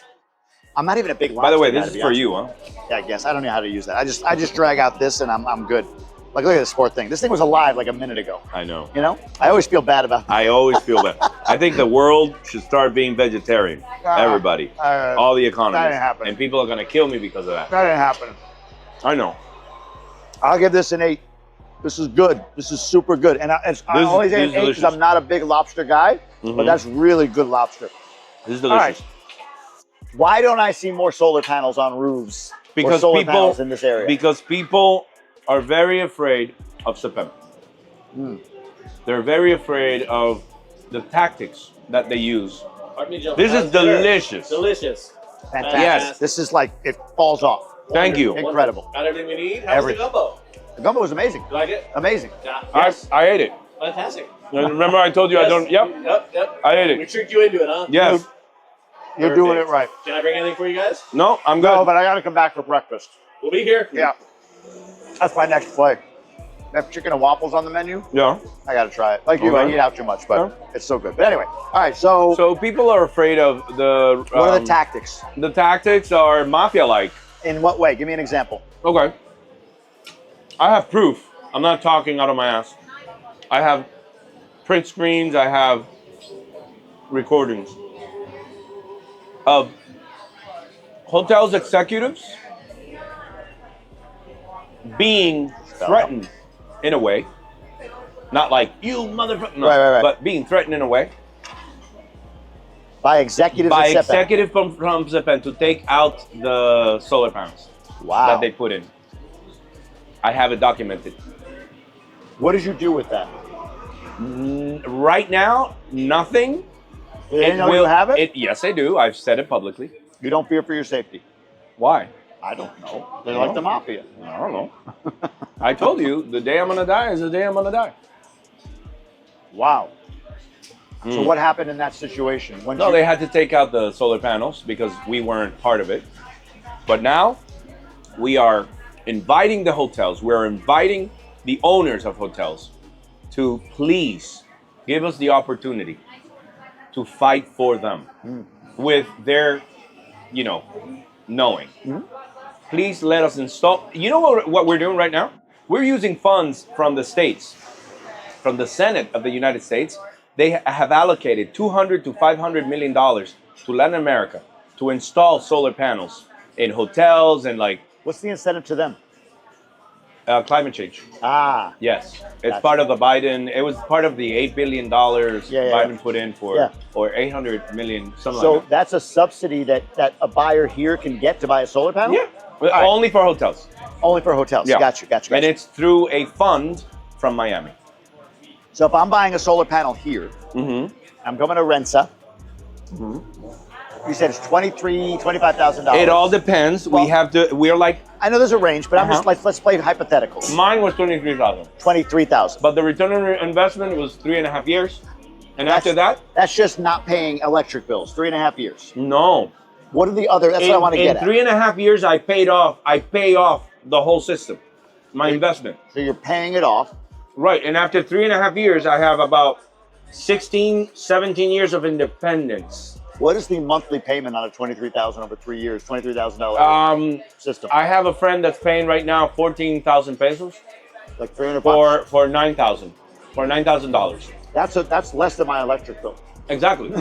I'm not even a big lobster By the way, guy, this to is be for honest. you, huh? Yeah, I guess. I don't know how to use that. I just drag out this, and I'm good. Like, look at this poor thing. This thing was alive like a minute ago. I know. You know? I always feel bad about that. I always feel bad. I think the world should start being vegetarian. Everybody. All the economies. That ain't happening. And people are going to kill me because of that. That ain't happening. I know. I'll give this an 8. This is good. This is super good. And I only say an 8 because I'm not a big lobster guy, but that's really good lobster. This is delicious. All right. Why don't I see more solar panels on roofs Because or solar people panels in this area? Because people are very afraid of September. They're very afraid of the tactics that they use. This is delicious. Delicious. Fantastic. Yes. This is like, it falls off. Thank you. Incredible. Got everything we need. How's the gumbo? The gumbo was amazing. You like it? Amazing. Yeah. I ate it. Fantastic. Remember I told you I don't... Yep. Yep. I ate We it. tricked you into it, huh? Yes. You're doing it right. Can I bring anything for you guys? No, I'm good. No, but I got to come back for breakfast. We'll be here. Yeah. That's my next play. They have chicken and waffles on the menu. Yeah. I got to try it. Like you, Okay. I eat out too much, but it's so good. But anyway, all right, so So people are afraid of the... what are the tactics? The tactics are mafia-like. In what way? Give me an example. Okay. I have proof. I'm not talking out of my ass. I have print screens. I have recordings of hotels executives being threatened in a way. Not like, you motherfucker. No, Right. but being threatened in a way. By executives By at Sepen. executive from Sepen to take out the solar panels Wow. that they put in. I have it documented. What did you do with that? Right now, nothing. Do they know you have it? Yes, I do. I've said it publicly. You don't fear for your safety. Why? I don't know. They're like the mafia. I don't know. I told you, the day I'm gonna die is the day I'm gonna die. Wow. So what happened in that situation? When No, they had to take out the solar panels because we weren't part of it. But now, we are inviting the hotels, we're inviting the owners of hotels to please give us the opportunity to fight for them with their, knowing. Please let us install. You know what we're doing right now? We're using funds from the states, from the Senate of the United States. They have allocated $200 to $500 million to Latin America to install solar panels in hotels and What's the incentive to them? climate change. Ah. Yes, it's Gotcha. part of the Biden. It was part of the $8 billion Biden put in for, or 800 million, something So like that. that's a subsidy that a buyer here can get to buy a solar panel? Yeah, but All right. only for hotels. Only for hotels. Yeah. Gotcha. And it's through a fund from Miami. So if I'm buying a solar panel here, I'm going to Rensa. You said it's $23,000, $25,000. It all depends. Well- We're like, I know there's a range, but I'm just let's play hypotheticals. mine was 23,000. 23,000. But the return on investment was 3.5 years. And after that, that's just not paying electric bills. 3.5 years. no. What are the other? That's what I want to get at. In 3.5 years, I pay off the whole system, my investment. So you're paying it off. Right. And after 3.5 years, I have about 16, 17 years of independence. What is the monthly payment on a $23,000 over 3 years? $23,000 system. I have a friend that's paying right now 14,000 pesos. Like 300 bucks. For 9,000, for $9,000. That's less than my electric bill. Exactly.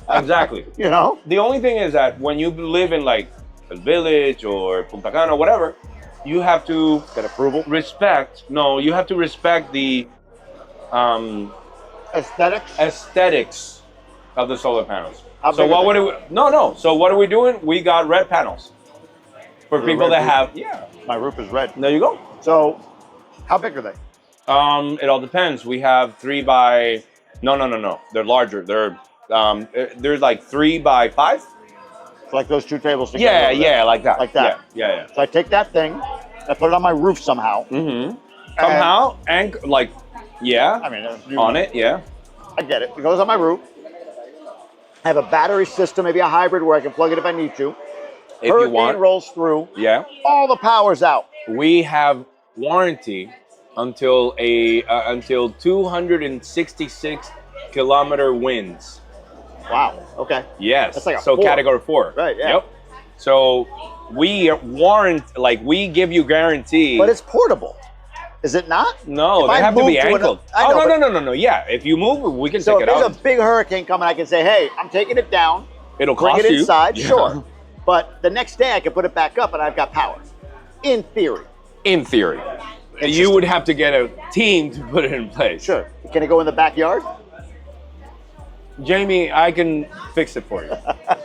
Exactly. You know? The only thing is that when you live in like a village or Punta Cana or whatever, you have to get approval. You have to respect the aesthetics of the solar panels. So what are we doing? We got red panels for people that have My roof is red. There you go. So how big are they? It all depends. We have 3 by no. They're larger. They're like 3 by 5. So like those two tables together. Yeah, like that. Like that. Yeah. So I take that thing, I put it on my roof somehow. Mm-hmm. Somehow, and like, I mean, on it, yeah. I get it. It goes on my roof. I have a battery system, maybe a hybrid where I can plug it if I need to. If you want. Hurricane rolls through. Yeah. All the power's out. We have warranty until 266 kilometer winds. Wow. Okay. Yes. That's like a so 4. category 4. Right. Yeah. Yep. So we we give you guarantee. But it's portable. Is it not? No, if they I have to move be anchored. No. Yeah, if you move, we can So take if it out. there's a big hurricane coming, I can say, hey, I'm taking it down. It'll bring cost it you. inside, Yeah. sure. But the next day I can put it back up and I've got power. In theory. In theory. You would have to get a team to put it in place. Sure. Can it go in the backyard? Jamie, I can fix it for you.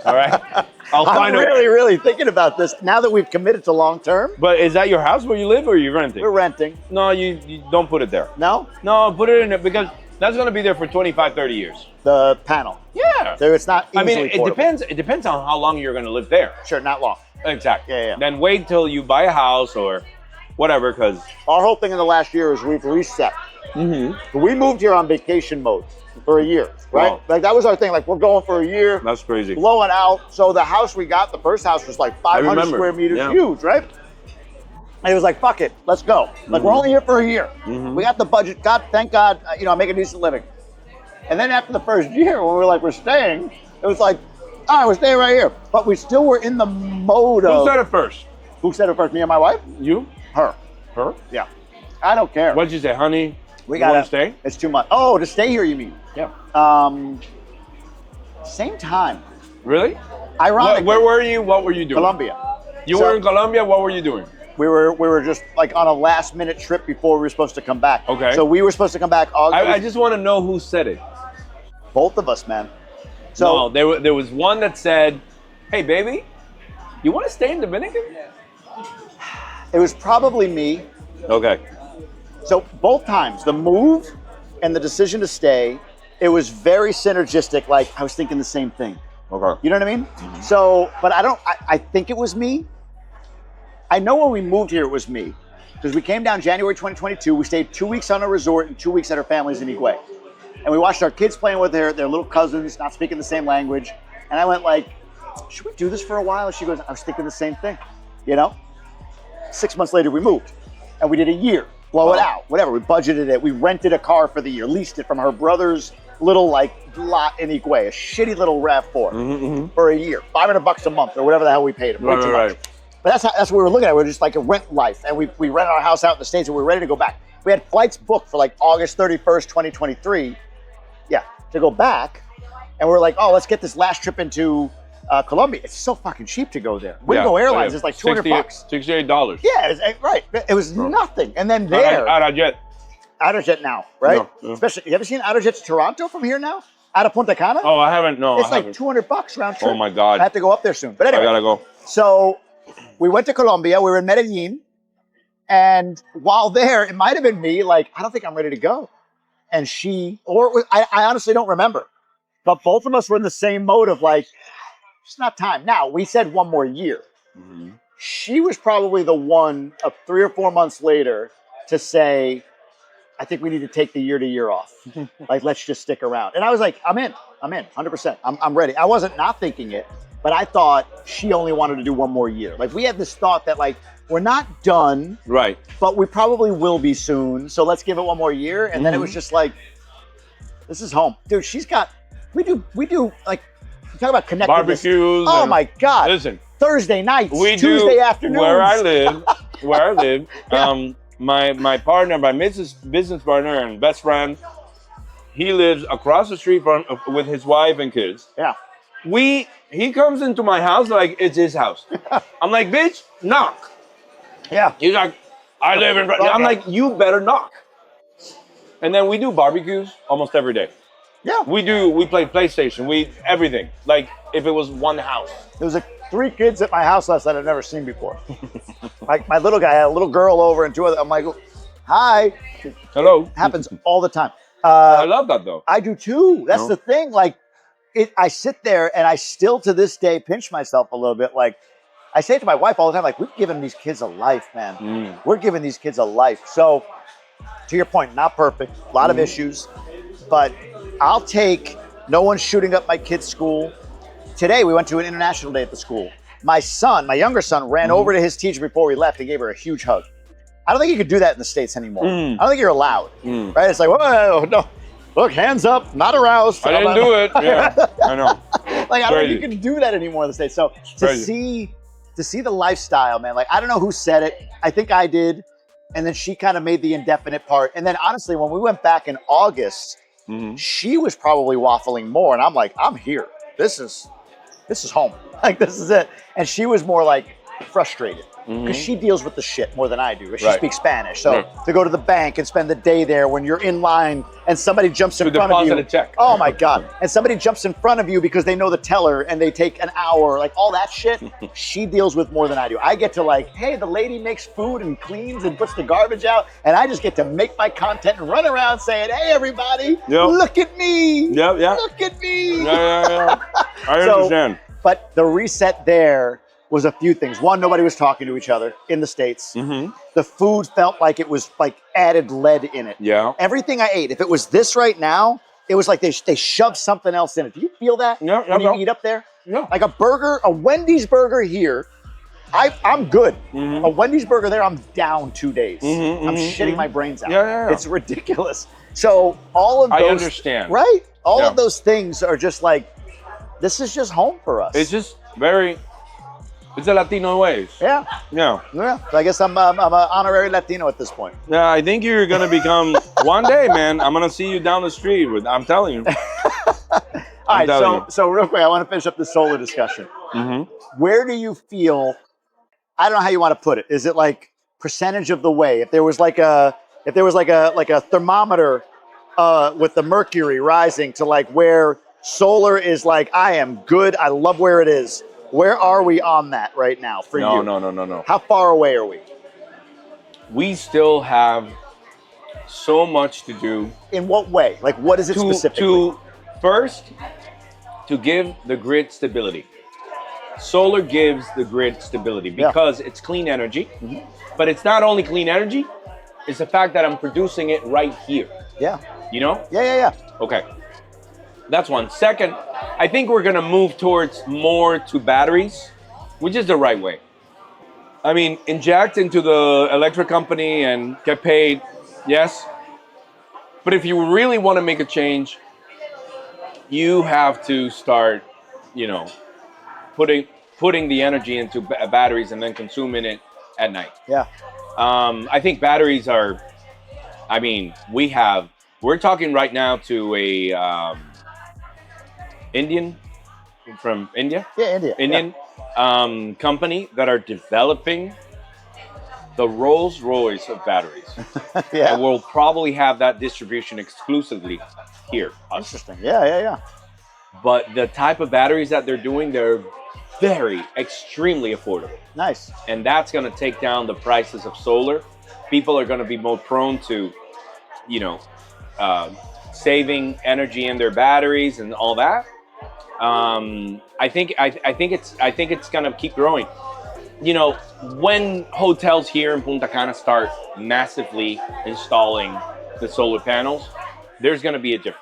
All right? I'm really thinking about this now that we've committed to long term. But is that your house where you live or are you renting? We're renting. No, you don't put it there. No? No, put it in it because that's going to be there for 25, 30 years. The panel. Yeah. So it's not easily portable. It depends on how long you're going to live there. Sure, not long. Exactly. Yeah. Then wait till you buy a house or whatever because... Our whole thing in the last year is we've reset. Mm-hmm. We moved here on vacation mode for a year, right? Wow. Like that was our thing. Like we're going for a year. That's crazy. Blowing out. So the house we got, the first house was like 500 square meters, huge, right? And it was like, fuck it, let's go. Like we're only here for a year. Mm-hmm. We got the budget. Thank God, I make a decent living. And then after the first year, when we were like, we're staying, it was like, all right, we're staying right here. But we still were in the mode of... Who said it first? Who said it first? Me and my wife? You? Her. Her? Yeah. I don't care. What'd you say, honey? We gotta stay? It's too much. Oh, to stay here, you mean? Yeah. Same time. Really? Ironically. Where were you? What were you doing? Colombia. You were in Colombia? What were you doing? We were just like on a last minute trip before we were supposed to come back. Okay. So we were supposed to come back August. I just want to know who said it. Both of us, man. So no, there was one that said, "Hey, baby, you want to stay in Dominican?" It was probably me. Okay. So both times, the move and the decision to stay, it was very synergistic. Like I was thinking the same thing. Okay. You know what I mean? Mm-hmm. So, but I think it was me. I know when we moved here, it was me. Because we came down January 2022. We stayed 2 weeks on a resort and 2 weeks at our families in Higüey. And we watched our kids playing with their little cousins, not speaking the same language. And I went like, should we do this for a while? And she goes, I was thinking the same thing. 6 months later, we moved. And we did a year. Blow it out. Whatever. We budgeted it. We rented a car for the year. Leased it from her brother's little lot in Higüey. A shitty little RAV4 for a year. $500 a month or whatever the hell we paid him. Way too much. But that's what we were looking at. We were just like a rent life. And we rented our house out in the States and we were ready to go back. We had flights booked for like August 31st, 2023. Yeah, to go back. And we're like, oh, let's get this last trip into Colombia. It's so fucking cheap to go there. Wingo Airlines is like $200. $68. Yeah, right. It was nothing. And then there. Outerjet now, right? Yeah. Especially, you ever seen Outerjet to Toronto from here now? Out of Punta Cana? Oh, I haven't. No, it's like $200 round trip. Oh my God. I have to go up there soon. But anyway. I gotta go. So we went to Colombia. We were in Medellin. And while there, it might have been me, like, I don't think I'm ready to go. And I honestly don't remember. But both of us were in the same mode of like, it's not time. Now, we said 1 more year. Mm-hmm. She was probably the one 3 or 4 months later to say, I think we need to take the year to year off. Like, let's just stick around. And I was like, I'm in 100%. I'm ready. I wasn't not thinking it, but I thought she only wanted to do one more year. Like, we had this thought that like, we're not done, Right. but we probably will be soon. So let's give it one more year. And then it was just like, this is home. Dude, we do like, talk about connectedness. Barbecues. Oh my God. Listen. Thursday nights, We Tuesday do afternoons. where I live. Yeah. My partner, my business partner and best friend, he lives across the street from with his wife and kids. Yeah. He comes into my house like it's his house. I'm like, bitch, knock. Yeah. He's like, I live in. I'm like, you better knock. And then we do barbecues almost every day. Yeah. We play PlayStation. Everything. Like if it was one house. There was like 3 kids at my house last night I've never seen before. Like my little guy had a little girl over and 2 other. I'm like, hi. Hello. Happens all the time. I love that though. I do too. That's the thing. Like, I sit there and I still to this day pinch myself a little bit. Like, I say it to my wife all the time, like, we've given these kids a life, man. We're giving these kids a life. So, to your point, not perfect, a lot of issues, but I'll take no one shooting up my kid's school. Today, we went to an international day at the school. My younger son, ran over to his teacher before we left and gave her a huge hug. I don't think you could do that in the States anymore. I don't think you're allowed, right? It's like, whoa, no. Look, hands up, not aroused. I didn't do it. Yeah, I know. Like, I don't think you can do that anymore in the States. So to see the lifestyle, man, like, I don't know who said it. I think I did. And then she kind of made the indefinite part. And then honestly, when we went back in August, she was probably waffling more. And I'm like, I'm here. This is home. Like, this is it. And she was more like frustrated. Because she deals with the shit more than I do. She speaks Spanish. So to go to the bank and spend the day there when you're in line and somebody jumps in front of you. To deposit a check. Oh my God. And somebody jumps in front of you because they know the teller and they take an hour. Like all that shit, she deals with more than I do. I get to like, hey, the lady makes food and cleans and puts the garbage out. And I just get to make my content and run around saying, hey, everybody, look at me. Look at me. I understand. But the reset there was a few things. One, nobody was talking to each other in the States. The food felt like it was like added lead in it. Yeah. Everything I ate, if it was this right now, it was like they shoved something else in it. Do you feel that when you eat up there? Yeah. Like a Wendy's burger here, I'm good. A Wendy's burger there, I'm down 2 days. I'm shitting my brains out. Yeah. It's ridiculous. So all of those— I understand. Right? All of those things are just like, this is just home for us. It's just it's a Latino ways. Yeah. So I guess I'm an honorary Latino at this point. Yeah, I think you're gonna become one day, man. I'm gonna see you down the street I'm telling you. All right, so real quick, I want to finish up the solar discussion. Where do you feel? I don't know how you want to put it. Is it like percentage of the way? If there was like a thermometer with the mercury rising to like where solar is like, I am good. I love where it is. Where are we on that right now for you? No. How far away are we? We still have so much to do. In what way? Like, what is it specifically? To give the grid stability. Solar gives the grid stability because it's clean energy. But it's not only clean energy, it's the fact that I'm producing it right here. Yeah. You know? Yeah. Okay. That's one. Second, I think we're going to move towards more to batteries, which is the right way. I mean, inject into the electric company and get paid, yes. But if you really want to make a change, you have to start, putting the energy into batteries and then consuming it at night. Yeah. I think batteries are, we're talking right now to a from India? Yeah, India. Company that are developing the Rolls Royce of batteries. And we'll probably have that distribution exclusively here. Interesting. Yeah. But the type of batteries that they're doing, they're extremely affordable. Nice. And that's going to take down the prices of solar. People are going to be more prone to, saving energy in their batteries and all that. I think it's gonna keep growing. When hotels here in Punta Cana start massively installing the solar panels, there's going to be a difference.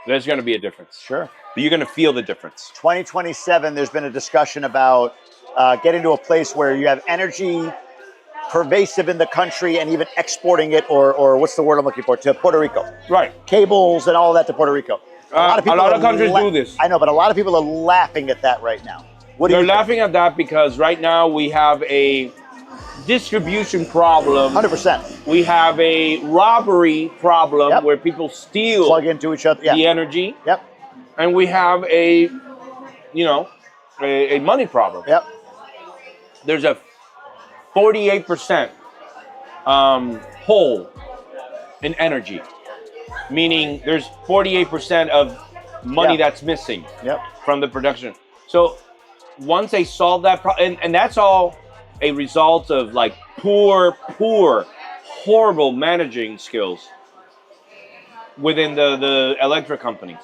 There's going to be a difference. Sure. You're going to feel the difference. 2027, there's been a discussion about getting to a place where you have energy pervasive in the country and even exporting it, or what's the word I'm looking for, to Puerto Rico. Right. Cables and all of that to Puerto Rico. A lot of countries do this. I know, but a lot of people are laughing at that right now. What do They're you think? laughing at that because right now we have a distribution problem. 100%. We have a robbery problem Yep. where people steal Plug into each other. Yeah. the energy. Yep. And we have a money problem. Yep. There's a 48% hole in energy, meaning there's 48% of money that's missing Yep. from the production. So once they solve that problem, and that's all a result of like poor, horrible managing skills within the electric companies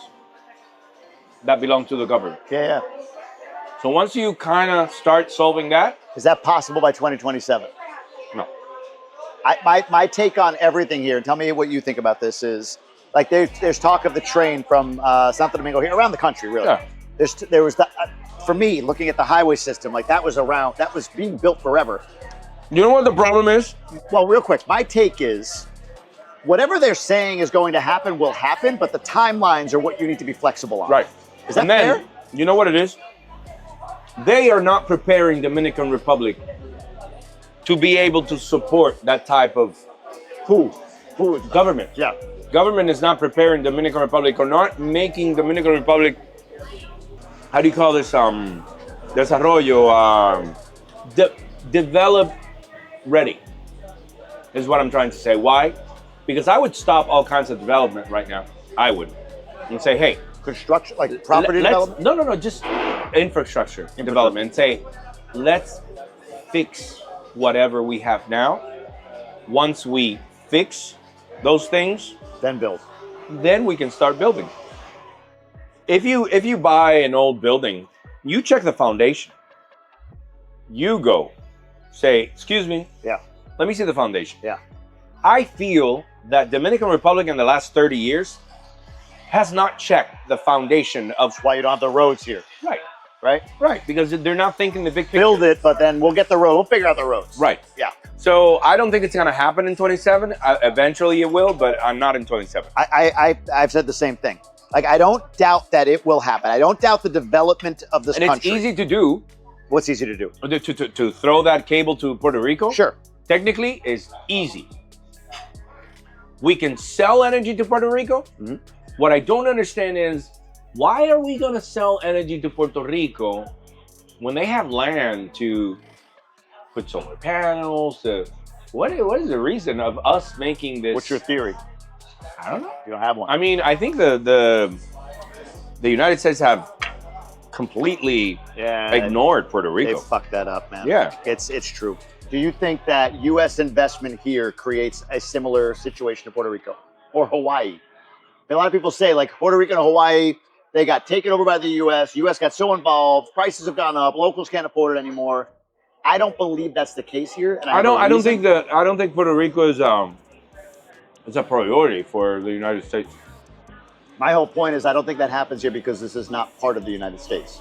that belong to the government. Yeah. So once you kind of start solving that, Is that possible by 2027? no. My take on everything here, and tell me what you think about this, is like there's talk of the train from Santo Domingo here, around the country, really. Yeah. There was, for me, looking at the highway system, like that was being built forever. You know what the problem is? Well, real quick, my take is whatever they're saying is going to happen will happen, but the timelines are what you need to be flexible on. Right. Is that And then, fair? you know what it is? They are not preparing Dominican Republic to be able to support that type of Who? government. Yeah. Government is not preparing Dominican Republic or not making Dominican Republic, how do you call this? Desarrollo, develop ready, is what I'm trying to say. Why? Because I would stop all kinds of development right now. I would. And say, hey, Construction, like property let's- development? No, just infrastructure development. And say, let's fix whatever we have now. Once we fix those things, Then build. then we can start building. If you buy an old building, you check the foundation. You go, say, excuse me, Yeah. let me see the foundation. Yeah. I feel that Dominican Republic in the last 30 years has not checked the foundation of That's why you don't have the roads here, right, right? because they're not thinking the big picture. Build it, but then we'll get the road. We'll figure out the roads. Right. Yeah. So I don't think it's going to happen in 27. Eventually it will, but I'm not in 27. I've said the same thing. Like, I don't doubt that it will happen. I don't doubt the development of this And country. it's easy to do. What's easy to do? To throw that cable to Puerto Rico. Sure. Technically, is easy. We can sell energy to Puerto Rico. Mhm. What I don't understand is, why are we going to sell energy to Puerto Rico when they have land to put solar panels? What is the reason of us making this? What's your theory? I don't know. You don't have one. I mean, I think the United States have completely ignored Puerto They Rico. fucked that up, man. Yeah. It's true. Do you think that U.S. investment here creates a similar situation to Puerto Rico or Hawaii? A lot of people say, like, Puerto Rico and Hawaii, they got taken over by the U.S. U.S. got so involved, prices have gone up, locals can't afford it anymore. I don't believe that's the case here. And I don't think Puerto Rico is a priority for the United States. My whole point is I don't think that happens here because this is not part of the United States.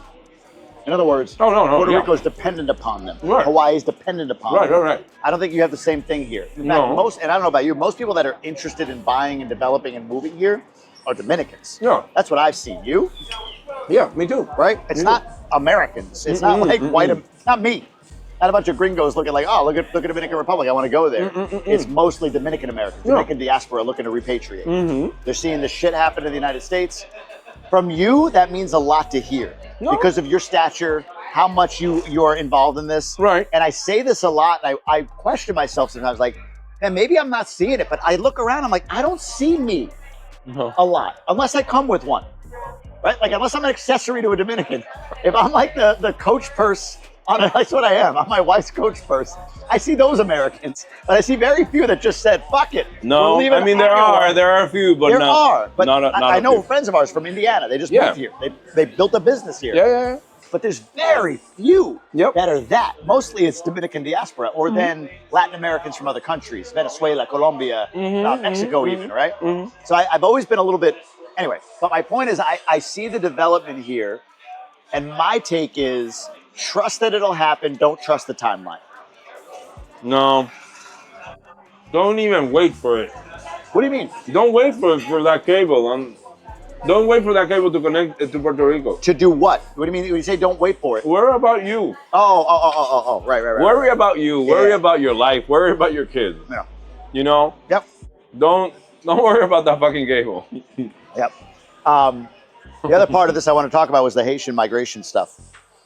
In other words, No, Puerto yeah. Rico is dependent upon them. Right. Hawaii is dependent upon them. Right. I don't think you have the same thing here. In fact, No. and I don't know about you, most people that are interested in buying and developing and moving here are Dominicans. Yeah. That's what I've seen. You, Yeah, me too. right? It's not Americans. It's not like it's not me. Not a bunch of gringos looking like, oh, look at Dominican Republic, I want to go there. It's mostly Dominican Americans, Dominican diaspora looking to repatriate. They're seeing this shit happen in the United States. From you, that means a lot to hear because of your stature, how much you're involved in this. Right. And I say this a lot, and I question myself sometimes, like, man, maybe I'm not seeing it, but I look around, I'm like, I don't see me a lot, unless I come with one, right? Like, unless I'm an accessory to a Dominican. If I'm like the coach purse That's what I am. I'm my wife's coach person. I see those Americans, but I see very few that just said, "Fuck it." No, we're leaving I mean there Iowa. are a few, but There not, are, but not I a know few. friends of ours from Indiana. They just Yeah. moved here. They built a business here. Yeah. But there's very few Yep. that are that. Mostly it's Dominican diaspora or then Latin Americans from other countries, Venezuela, Colombia, Mexico even, right? So I've always been a little bit, anyway, but my point is I see the development here and my take is trust that it'll happen, don't trust the timeline. No. Don't even wait for it. What do you mean? Don't wait for that cable. Don't wait for that cable to connect to Puerto Rico. To do what? What do you mean when you say don't wait for it? Worry about you. Oh, right. Worry about you. Worry Yeah. about your life. Worry about your kids. Yeah. You know? Yep. Don't worry about that fucking cable. Yep. The other part of this I want to talk about was the Haitian migration stuff,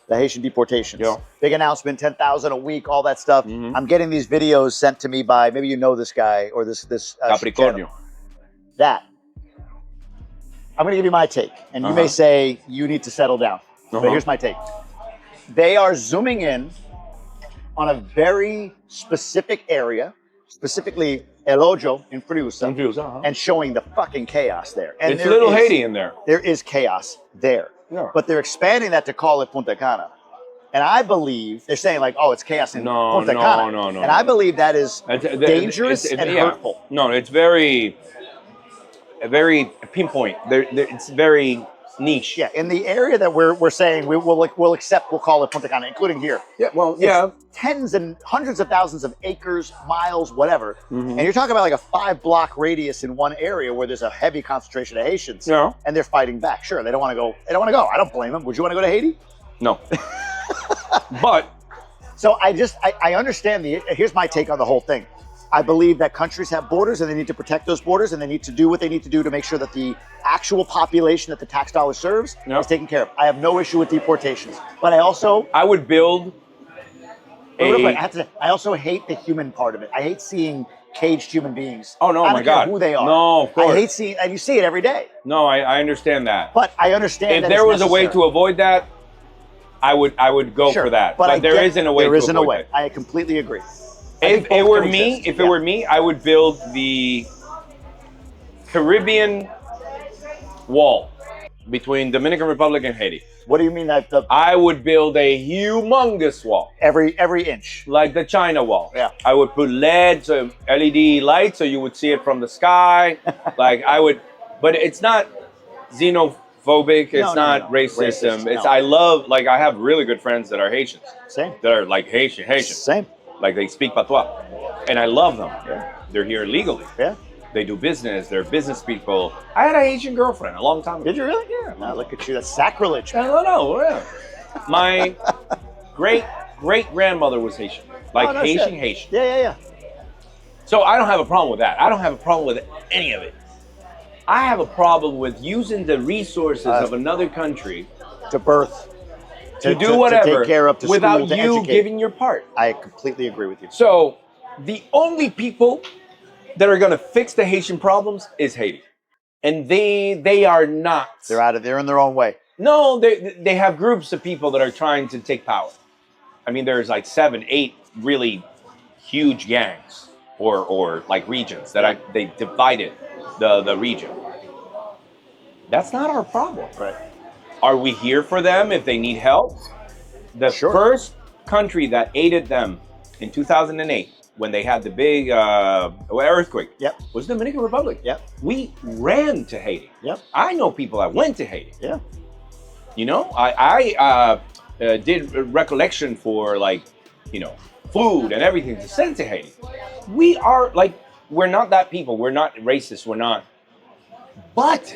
the Haitian deportations. Yeah. Big announcement, 10,000 a week, all that stuff. I'm getting these videos sent to me by, maybe you know this guy or this Capricornio. channel. That. I'm going to give you my take, and you may say you need to settle down. But here's my take. They are zooming in on a very specific area, specifically El Hoyo in Friusa, and showing the fucking chaos there. And It's little Haiti in there. There is chaos there. Yeah. But they're expanding that to call it Punta Cana. And I believe, they're saying like, oh, it's chaos in Punta Cana. No. And I believe that is dangerous and hurtful. No, it's very pinpoint. It's very niche. Yeah, in the area that we're saying we'll accept, we'll call it Punta Cana, including here. Yeah, well, It's tens and hundreds of thousands of acres, miles, whatever. And you're talking about like a 5-block radius in one area where there's a heavy concentration of Haitians. Yeah. And they're fighting back. Sure, they don't want to go. I don't blame them. Would you want to go to Haiti? No. But So I understand here's my take on the whole thing. I believe that countries have borders and they need to protect those borders and they need to do what they need to do to make sure that the actual population that the tax dollar serves is taken care of. I have no issue with deportations, but I would build I also hate the human part of it. I hate seeing caged human beings. Oh no, I my don't care God. who they are. No, of course. I hate seeing, and you see it every day. No, I understand that. But I understand If that there was a way necessary. to avoid that, I would go for that. But there isn't a way. There isn't to a avoid way. it. I completely agree. If it were me, I would build the Caribbean wall between Dominican Republic and Haiti. What do you mean that I would build a humongous wall, every inch? like the China wall. Yeah. I would put LED, so LED lights, so you would see it from the sky. Like I would, but it's not xenophobic. It's not racism. It's I love, like I have really good friends that are Haitians. Same. That are like Haitian. Same. Like they speak patois, and I love them. Yeah. They're here legally. Yeah. They do business. They're business people. I had a Haitian girlfriend a long time ago. Did you really? Yeah. Now look at you. That's sacrilege. I don't know. Yeah. My great grandmother was Haitian, like Haitian. Yeah. So I don't have a problem with that. I don't have a problem with any of it. I have a problem with using the resources of another country To birth. to do whatever to take care of, to without school, to you educate. giving your part. I completely agree with you. So the only people that are going to fix the Haitian problems is Haiti, and they are not. They're in their own way. No, they have groups of people that are trying to take power. I mean, there's like 7, 8 really huge gangs or like regions that they divided the region. That's not our problem. Right. Are we here for them if they need help? The first country that aided them in 2008 when they had the big earthquake was Dominican Republic. Yep. We ran to Haiti. Yep. I know people that went to Haiti. Yeah. You know, I did recollection for food and everything to send to Haiti. We're not that people. We're not racist. We're not. But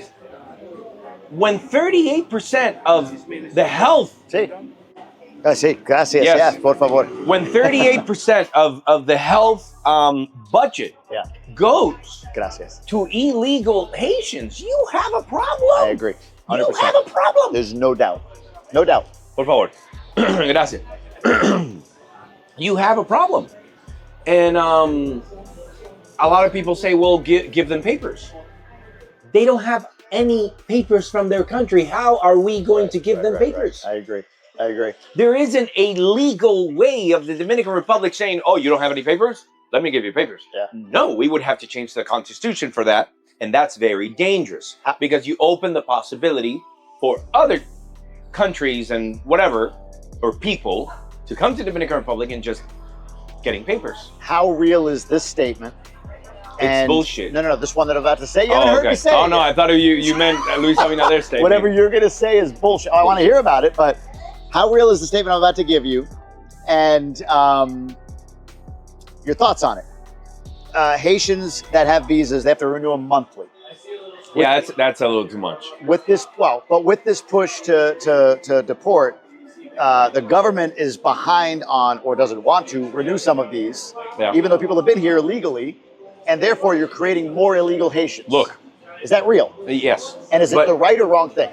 when 38% of the health... Sí, gracias. Yes, por favor. When 38% of the health budget goes to illegal Haitians, you have a problem. I agree. 100%. You have a problem. There's no doubt. No doubt. Por favor. Gracias. You have a problem. And a lot of people say, well, give them papers. They don't have any papers from their country, how are we going to give them papers? I agree. I agree. There isn't a legal way of the Dominican Republic saying, oh, you don't have any papers? Let me give you papers. Yeah. No, we would have to change the constitution for that. And that's very dangerous because you open the possibility for other countries and whatever, or people, to come to the Dominican Republic and just getting papers. How real is this statement? It's bullshit. No, this one that I'm about to say. You haven't heard me say Oh, it no, yet. I thought you meant Luis Abinader's statement. Whatever you're going to say is bullshit. I want to hear about it, but how real is the statement I'm about to give you? And your thoughts on it. Haitians that have visas, they have to renew them monthly. Yeah, that's a little too much. With this, but with this push to deport, the government is behind on, or doesn't want to, renew some of these, even though people have been here illegally, and therefore you're creating more illegal Haitians. Look. Is that real? Yes. And is it the right or wrong thing?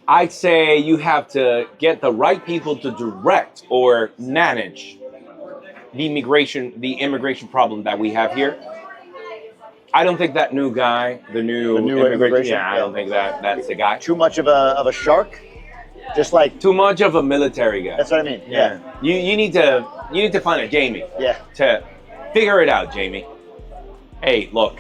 I'd say you have to get the right people to direct or manage the immigration problem that we have here. I don't think that new guy, the new immigration, I don't think that's the guy. Too much of a shark? Just like too much of a military guy. That's what I mean. Yeah. You need to find a Jamie. Yeah. To figure it out, Jamie. Hey, look.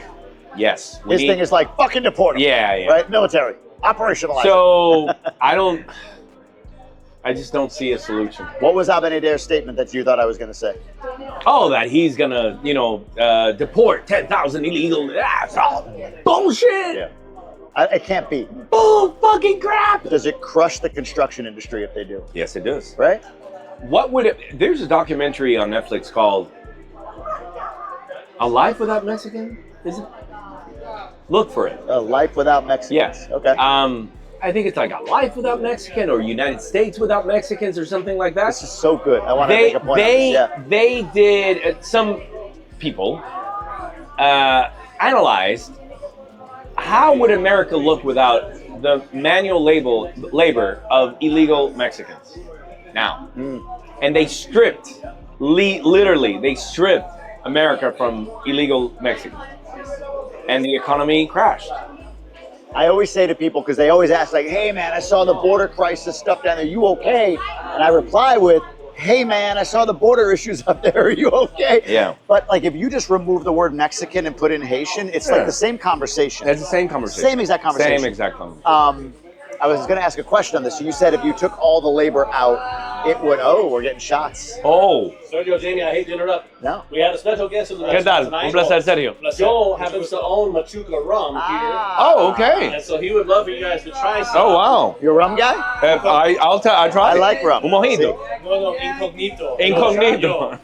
Yes. His thing is like fucking deport him. Yeah. Right? Military. Operationalize. So I just don't see a solution. What was Abinader's statement that you thought I was going to say? Oh, that he's gonna, deport 10,000 illegal. That's all bullshit. Yeah. It can't be. Bull fucking crap. Does it crush the construction industry if they do? Yes, it does. Right? What would it? There's a documentary on Netflix called "A Life Without Mexican." Is it? Look for it. A Life Without Mexicans. Yes. Okay. I think it's like A Life Without Mexican or United States Without Mexicans or something like that. This is so good. I want to make a point on this. Yeah. They did, some people analyzed how would America look without the manual labor of illegal Mexicans now. And they stripped, literally, they stripped America from illegal Mexicans. And the economy crashed. I always say to people, because they always ask, like, hey, man, I saw the border crisis stuff down there. You okay? And I reply with, hey, man, I saw the border issues up there. Are you okay? Yeah. But, like, if you just remove the word Mexican and put in Haitian, it's like the same conversation. It's the same conversation. Same exact conversation. Same exact conversation. I was going to ask a question on this. So you said if you took all the labor out, it would, we're getting shots. Oh. Sergio, Jamie, I hate to interrupt. No. We had a special guest in the ¿Qué restaurant tal? tonight. Un placer, Sergio. Joe happens to own Machuca Rum here. Oh, okay. And so he would love for you guys to try some. Oh, wow. You're a rum guy? I'll try I it. like rum. Un mojito. No, incognito. Incognito.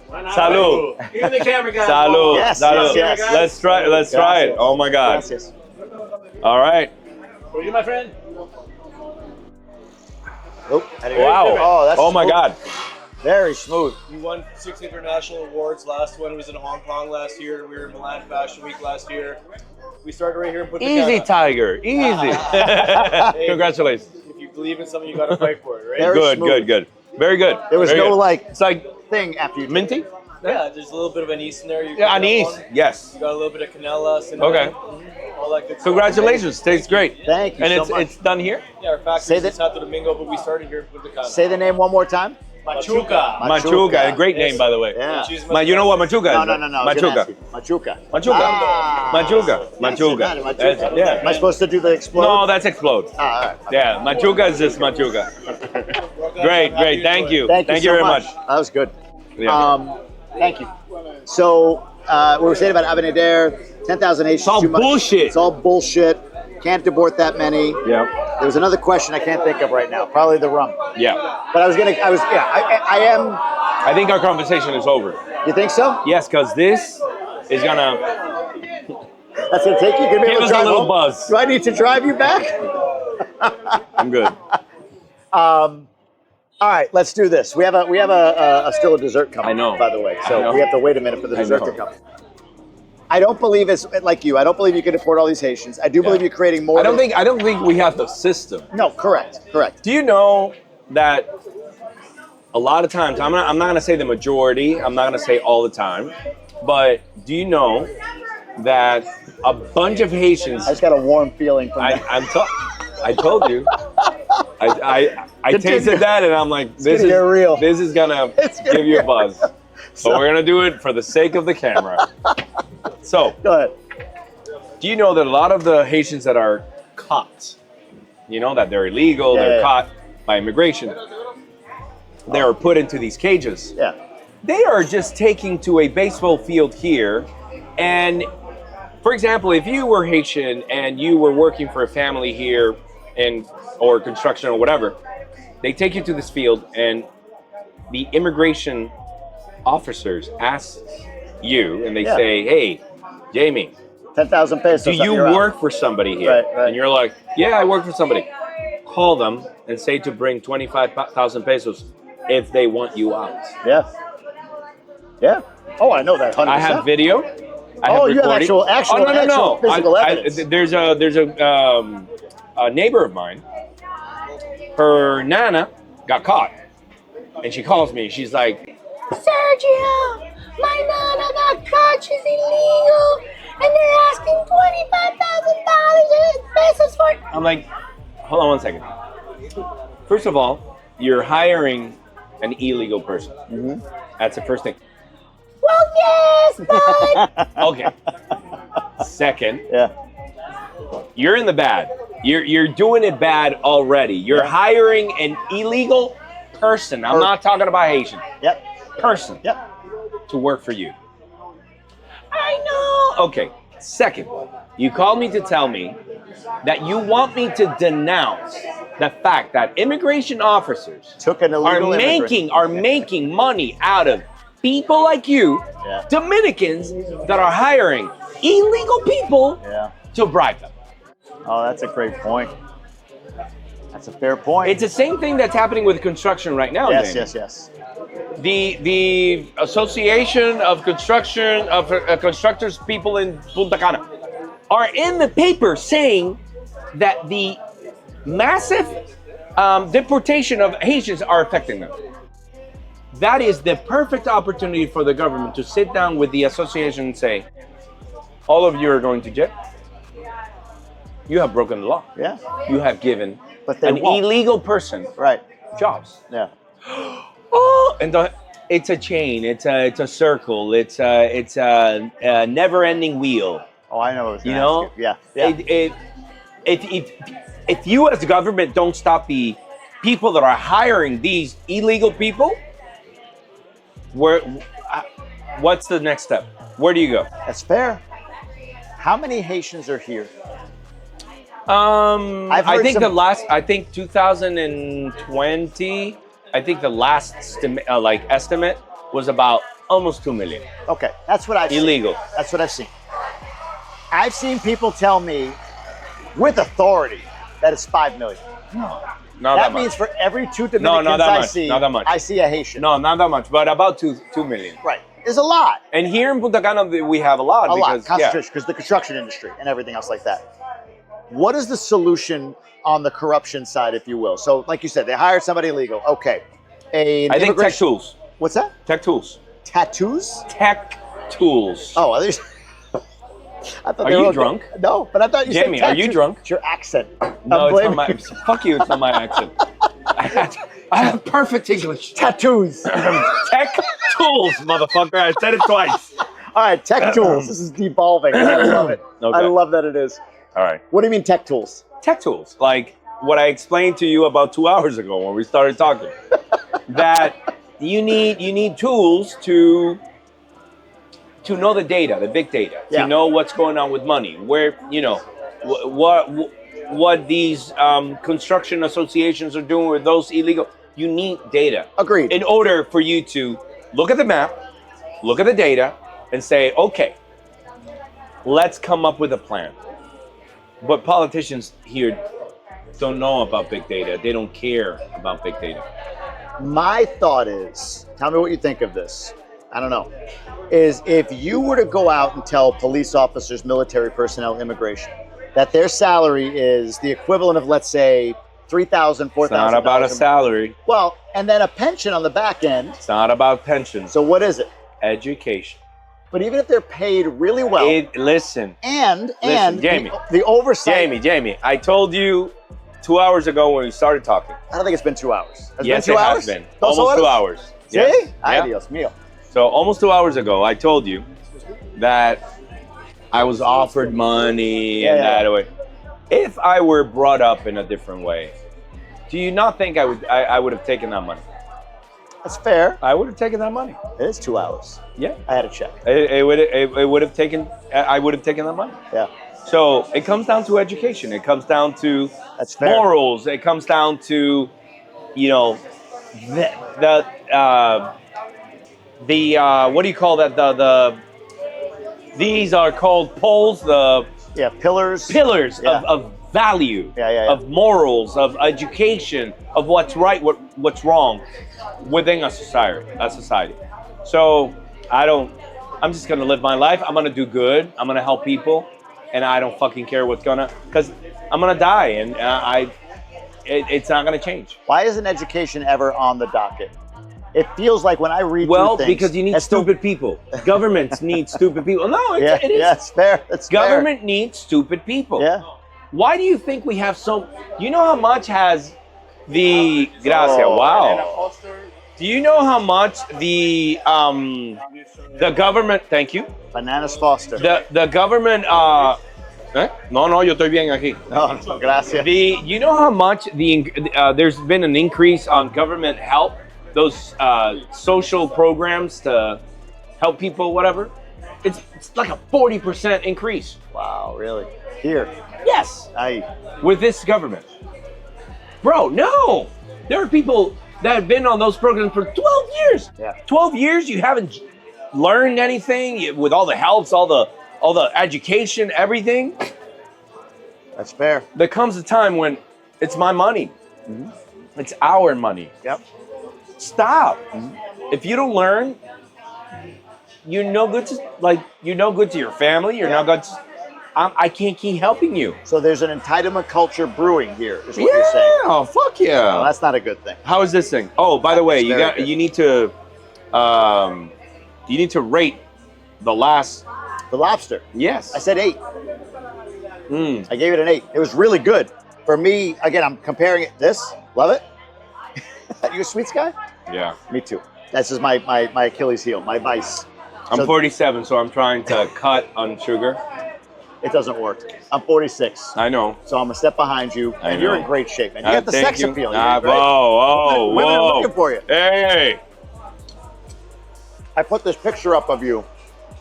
Salud. Even the camera guy. Salud. Yes, Salud. yes, yes. Let's try it. Oh my God. Gracias. All right. For you, my friend. Oh, Wow. Oh, that's Oh my smooth. God. Very smooth. We won 6 international awards. Last one was in Hong Kong last year. We were in Milan Fashion Week last year. We started right here in Punta Easy, Cana. Tiger. Easy. Congratulations. If you believe in something, you got to fight for it, right? Very Good, smooth. good. Very good. There was Very no, good. like, It's like thing after you minty. Yeah, there's a little bit of anise in there. You Yeah, got anise. one. Yes. You got a little bit of canela, cinnamon, Okay. all that good stuff. Congratulations. Tastes great. Thank you And so much. it's done here. Yeah, our Say factory's that- in Santo Domingo, but we started here in Punta Cana. Say the name one more time. Machuca. Machuca. A great name, by the way. Yeah. You know what Machuca is? No. I was gonna ask Machuca. you. Machuca. Machuca. Ah. Machuca. Machuca. Machuca. Yeah. Am I supposed to do the explode? No, that's explode. All right. Yeah, Machuca is just Machuca. Great. Thank you. Thank you so very much. much. That was good. Yeah. Thank you. So, we were saying about Abinader, 10,000 Haitians. It's all too much. bullshit. It's all bullshit. Can't deport that many. Yeah. There was another question I can't think of right now. Probably the rum. Yeah. But I am. I think our conversation is over. You think so? Yes, because this is gonna That's gonna take you. You're gonna be give able to us a drive little home? buzz. Do I need to drive you back? I'm good. All right, let's do this. We have a still a dessert coming. I know. By the way, I so know. we have to wait a minute for the I dessert know. to come. I don't believe it's like you. I don't believe you can deport all these Haitians. I do believe you're creating more. I don't think we have the system. No, correct. Do you know that a lot of times, I'm not gonna say the majority, I'm not gonna say all the time, but do you know that a bunch of Haitians. I just got a warm feeling from that. I told you. I tasted that and I'm like, this gonna get real. This is gonna give you a buzz. But we're gonna do it for the sake of the camera. So, Go ahead. do you know that a lot of the Haitians that are caught, you know, that they're illegal, they're caught by immigration, they are put into these cages. Yeah. They are just taking to a baseball field here. And for example, if you were Haitian and you were working for a family here or construction or whatever, they take you to this field and the immigration officers ask you and they say, hey, Jamie, 10,000 pesos. do you work for somebody here? Right. And you're like, yeah, I work for somebody. Call them and say to bring 25,000 pesos if they want you out. Yeah. Yeah. Oh, I know that 100%. I have video. I have you have actual no. physical evidence. There's a neighbor of mine. Her nana got caught, and she calls me. She's like, Sergio, my nana got caught. She's illegal, and they're asking $25,000 pesos for it. I'm like, hold on one second. First of all, you're hiring an illegal person. Mm-hmm. That's the first thing. Well, yes, but Okay. Second, Yeah. you're in the bad. You're doing it bad already. You're hiring an illegal person. I'm not talking about Haitian. Yep. Person. Yep. To work for you. I know. Okay. Second, you called me to tell me that you want me to denounce the fact that immigration officers Took an illegal are making money out of people like you, Dominicans, that are hiring illegal people to bribe them. Oh, that's a great point. That's a fair point. It's the same thing that's happening with construction right now, Yes, Jamie. yes. The Association of Constructors people in Punta Cana are in the paper saying that the massive deportation of Haitians are affecting them. That is the perfect opportunity for the government to sit down with the association and say, all of you are going to jail. You have broken the law. Yeah. You have given But they an won't. illegal person jobs. Yeah. Oh, and it's a chain. It's a circle. It's a never-ending wheel. Oh, I know. You know? Yeah. If you as the government don't stop the people that are hiring these illegal people, what's the next step? Where do you go? That's fair. How many Haitians are here? I think 2020. I think the last estimate was about almost 2 million. Okay, that's what I've illegal. seen. That's what I've seen. I've seen people tell me with authority that it's 5 million. No, not that means much. for every 2 Dominicans not that I much. see, Not that much. I see a Haitian. No, not that much, but about 2 million. Right. There's a lot. And here in Punta Cana, we have a lot. Concentration, because the construction industry and everything else like that. What is the solution on the corruption side, if you will? So, like you said, they hired somebody illegal. Okay. I think tech tools. What's that? Tech tools. Tattoos? Tech tools. Oh, I thought Are you drunk? No, but I thought you said Jamie, are you drunk? It's your accent. No, it's not my. Fuck you! It's not my accent. I have perfect English. Tattoos. Tech tools, motherfucker. I said it twice. All right, tech tools. This is devolving. I love it. Okay. I love that it is. All right. What do you mean tech tools? Tech tools, like what I explained to you about 2 hours ago when we started talking. That you need tools to know the data, the big data, to know what's going on with money, where what these construction associations are doing with those illegal. You need data. Agreed. In order for you to look at the map, look at the data, and say, okay, let's come up with a plan. But politicians here don't know about big data. They don't care about big data. My thought is, tell me what you think of this. I don't know. Is if you were to go out and tell police officers, military personnel, immigration, that their salary is the equivalent of, let's say, $3,000, $4,000. It's not about a salary. Well, and then a pension on the back end. It's not about pensions. So what is it? Education. But even if they're paid really well, Listen, and Jamie. the oversight. Jamie, I told you 2 hours ago when we started talking. I don't think it's been 2 hours. Yes, it been 2 hours? has been. Dos Almost 2 horas? hours. See? Yes. Ay, Yeah. Dios mío. So almost 2 hours ago, I told you that I was offered money and that way. If I were brought up in a different way, do you not think I would have taken that money? That's fair. I would have taken that money. It is 2 hours. Yeah. I had a check. It would have taken. I would have taken that money. Yeah. So it comes down to education. It comes down to That's fair. morals. It comes down to, you know, the what do you call that? These are called poles. Pillars. Of value. Of morals. Of education. Of what's right. What's wrong within a society. So I'm just gonna live my life. I'm gonna do good. I'm gonna help people, and I don't fucking care because I'm gonna die, and it's not gonna change. Why isn't education ever on the docket? It feels like when I read through things, because you need stupid people. Governments need stupid people. No, it is. Yeah, it's fair. It's Government needs stupid people. Yeah. Why do you think we have so? You know how much has the gracias? Wow. Do you know how much the government? Thank you. Bananas Foster. The government. No, yo estoy bien aquí. No, gracias. You know how much there's been an increase on government help, those social programs to help people, whatever. It's like a 40% increase. Wow, really? Here? Yes. With this government, bro. No, there are people that have been on those programs for 12 years. Yeah. 12 years, you haven't learned anything with all the helps, all the education, everything. That's fair. There comes a time when it's my money. Mm-hmm. It's our money. Yep. Stop. Mm-hmm. If you don't learn, you're no good to your family. You're not good to, I can't keep helping you. So there's an entitlement culture brewing here, is what you're saying. Yeah, fuck yeah. Well, that's not a good thing. How is this thing? Oh, by the way, you need to rate the lobster. Yes. I said 8. I gave it an 8. It was really good. For me, again, I'm comparing it. Love it. You a sweets guy? Yeah. Me too. This is my Achilles heel, my vice. I'm 47, so I'm trying to cut on sugar. It doesn't work. I'm 46. I know. So I'm a step behind you, and you're in great shape. And you got the sex appeal. Whoa. Women are looking for you. Hey. I put this picture up of you.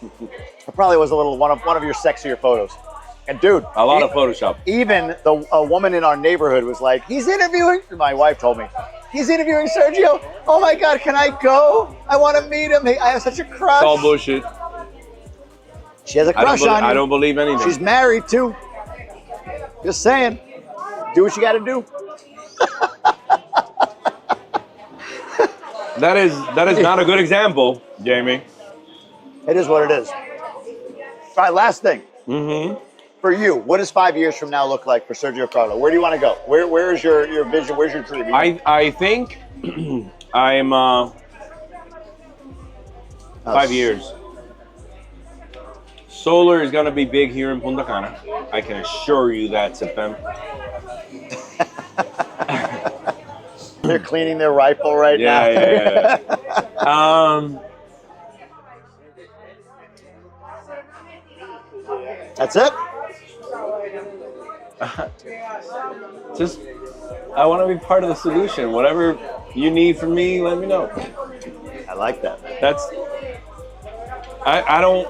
It probably was one of your sexier photos. And dude, a lot of Photoshop. Even a woman in our neighborhood was like, "He's interviewing." My wife told me, "He's interviewing Sergio. Oh my God, can I go? I want to meet him. I have such a crush." It's all bullshit. She has a crush on you. I don't believe anything. She's married too. Just saying. Do what you got to do. That is not a good example, Jamie. It is what it is. All right, last thing. Mm-hmm. For you, what does 5 years from now look like for Sergio Carlo? Where do you want to go? Where is your vision? Where's your dream? I think I'm 5 years. Solar is going to be big here in Punta Cana. I can assure you that, Sepem. They're cleaning their rifle right now. Yeah. That's it? Just, I want to be part of the solution. Whatever you need from me, let me know. I like that. I don't.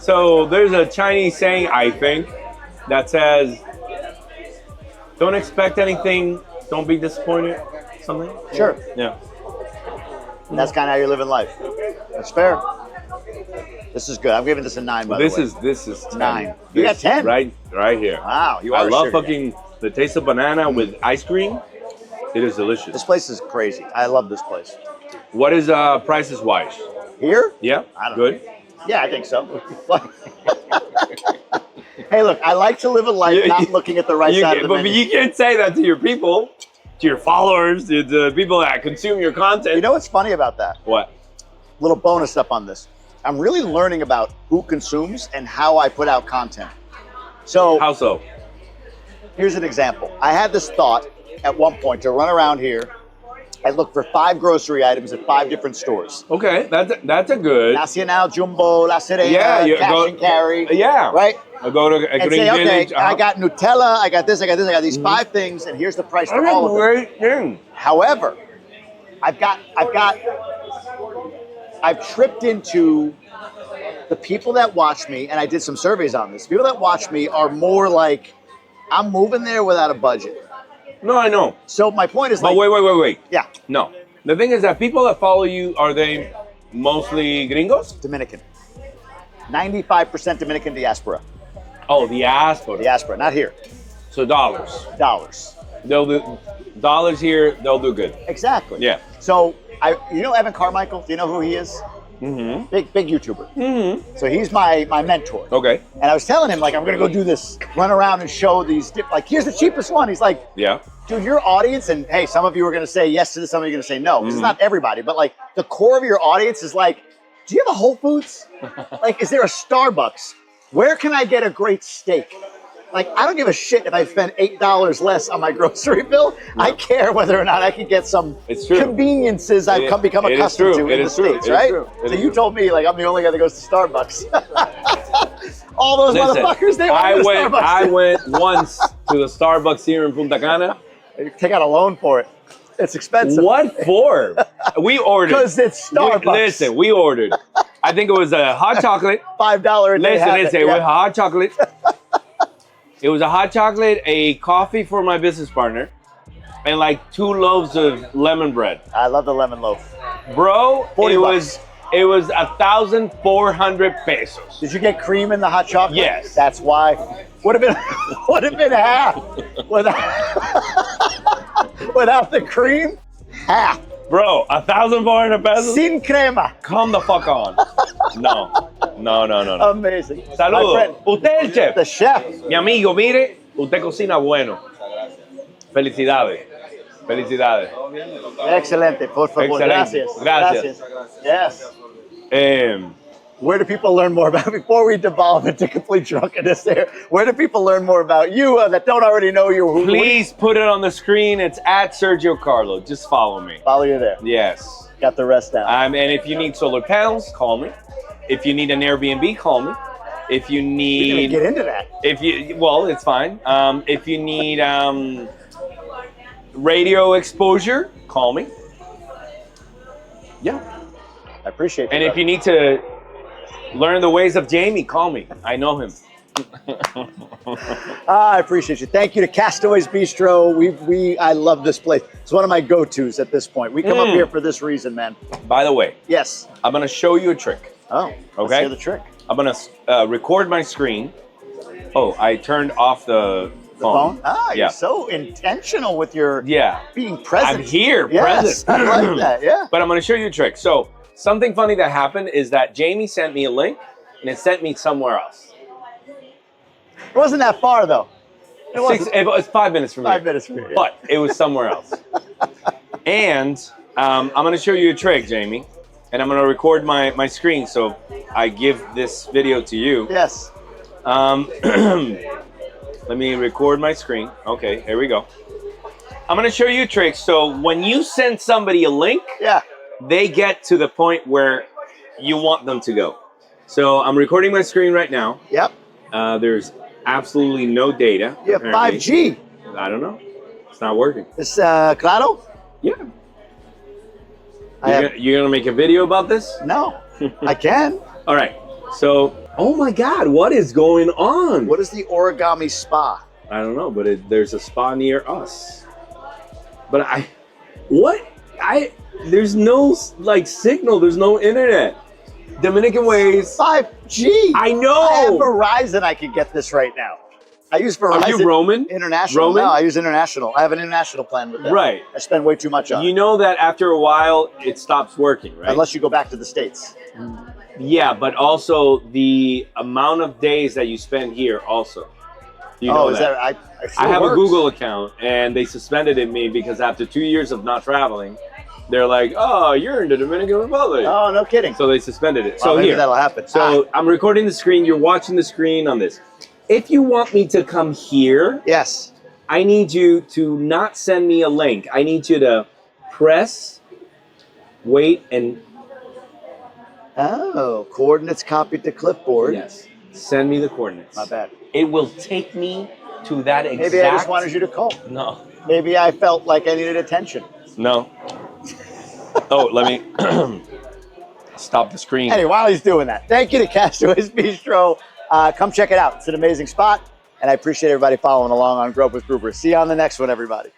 So there's a Chinese saying, I think, that says, don't expect anything, don't be disappointed, something. Sure. Yeah. And that's kind of how you're living life. That's fair. This is good. I'm giving this a 9, by the way. This is 10. 9. You got 10? Right here. Wow, you are I love sugar fucking the taste of banana with ice cream. It is delicious. This place is crazy. I love this place. What is prices wise? Here? Yeah. I don't Good. know. Yeah, I think so. Hey, look, I like to live a life not looking at the right side of the menu. But you can't say that to your people, to your followers, to the people that consume your content. You know what's funny about that? What? Little bonus up on this. I'm really learning about who consumes and how I put out content. So How so? here's an example. I had this thought at one point to run around here and look for 5 grocery items at 5 different stores. Okay, that's a good. Nacional, Jumbo, La Serena, Yeah, you Cash go- and Carry. Yeah. Right? I go to a And Green say, okay, Village. I got Nutella, I got this, I got this, I got these 5 things, and here's the price for That's all a of them. great thing. However, I've tripped into the people that watch me, and I did some surveys on this. People that watch me are more like, I'm moving there without a budget. No, I know. So my point is But like, wait. yeah, No. The thing is that people that follow you, are they mostly gringos? Dominican. 95% Dominican diaspora. Oh, diaspora. Diaspora, not here. So dollars. Dollars. They'll do dollars here. They'll do good. Exactly. Yeah. So you know Evan Carmichael? Do you know who he is? Mm-hmm. Big YouTuber. Mm-hmm. So he's my mentor. Okay. And I was telling him, like, I'm gonna go do this, run around and show these, like, here's the cheapest one. He's like, Yeah. dude, your audience, and hey, some of you are gonna say yes to this, some of you are gonna say no. This is Mhm. not everybody, but like the core of your audience is like, do you have a Whole Foods? Like, is there a Starbucks? Where can I get a great steak? Like, I don't give a shit if I spend $8 less on my grocery bill. I care whether or not I can get some It's true. conveniences I've become it is accustomed true. to It in the is true. States, It is right? true. It So is you true. told me, like, I'm the only guy that goes to Starbucks. All those Listen, motherfuckers, they want to go to Starbucks. I went once to the Starbucks here in Punta Cana. Take out a loan for it. It's expensive. What for? We ordered. Because it's Starbucks. Listen, we ordered. I think it was a hot chocolate. $5 a day Listen, habit, it was yeah. hot chocolate. It was a hot chocolate, a coffee for my business partner, and like 2 loaves of lemon bread. I love the lemon loaf. Bro, $40. it was 1,400 pesos. Did you get cream in the hot chocolate? Yes. That's why. Would have been half without the cream. Half. Bro, 1,400 pesos? Sin crema. Come the fuck on. No. Amazing. My Saludos. friend, Usted es el chef. the chef. Mi amigo, mire, usted cocina bueno. Felicidades. Excelente. Por favor. Excelente. Gracias. Yes. Um, Where do people learn more about, before we devolve into complete drunkenness there, where do people learn more about you that don't already know you? please put it on the screen. It's at Sergio Carlo. Just follow me. Follow you there. Yes. Got the rest down. And if you need solar panels, call me. If you need an Airbnb, call me. If you You're gonna need, get into that. it's fine. If you need radio exposure, call me. Yeah. I appreciate that. And if you need to learn the ways of Jamie, call me. I know him. I appreciate you. Thank you to Castaways Bistro. I love this place. It's one of my go-tos at this point. We come up here for this reason, man. By the way, Yes. I'm gonna show you a trick. Oh, let's Okay. hear the trick. I'm gonna record my screen. Oh, I turned off the The phone? Ah, Yeah. you're so intentional with your Yeah. being present. I'm here, Yes, present. I like that, yeah. But I'm gonna show you a trick. So something funny that happened is that Jamie sent me a link and it sent me somewhere else. It wasn't that far, though. It wasn't It was 5 minutes from 5 here. minutes from here. But it was somewhere else. And I'm gonna show you a trick, Jamie. And I'm gonna record my screen so I give this video to you. Yes. Let me record my screen. Okay, here we go. I'm gonna show you a trick. So when you send somebody a link, Yeah. they get to the point where you want them to go. So I'm recording my screen right now. Yep. There's absolutely no data. You have apparently. 5G. I don't know. It's not working. Is claro? Yeah. I have, You're gonna make a video about this? no. I can. All right. So, oh my God, what is going on? What is the origami spa? I don't know, but there's a spa near us. But there's no like signal. There's no internet. Dominican ways. 5G. I I have know. Verizon. I could get this right now. I use Verizon. Are you Roman? International. Roman? No, I use international. I have an international plan with them. Right. I spend way too much on You it. know that after a while it stops working, right? Unless you go back to the States. Yeah, but also the amount of days that you spend here also. You know is that? It I have works. a Google account and they suspended me because after 2 years of not traveling, they're like, oh, you're in the Dominican Republic. Oh, no kidding. So they suspended it. Well, So maybe here, that'll happen. So I'm recording the screen. You're watching the screen on this. If you want me to come here, Yes. I need you to not send me a link. I need you to press, wait, and Oh, coordinates copied to clipboard. yes, send me the coordinates. My bad. It will take me to that exact. Maybe I just wanted you to call. No, Maybe I felt like I needed attention. no. Oh, let me stop the screen. Anyway, while he's doing that, thank you to Castaways Bistro. Come check it out. It's an amazing spot. And I appreciate everybody following along on Grub with Gruber. See you on the next one, everybody.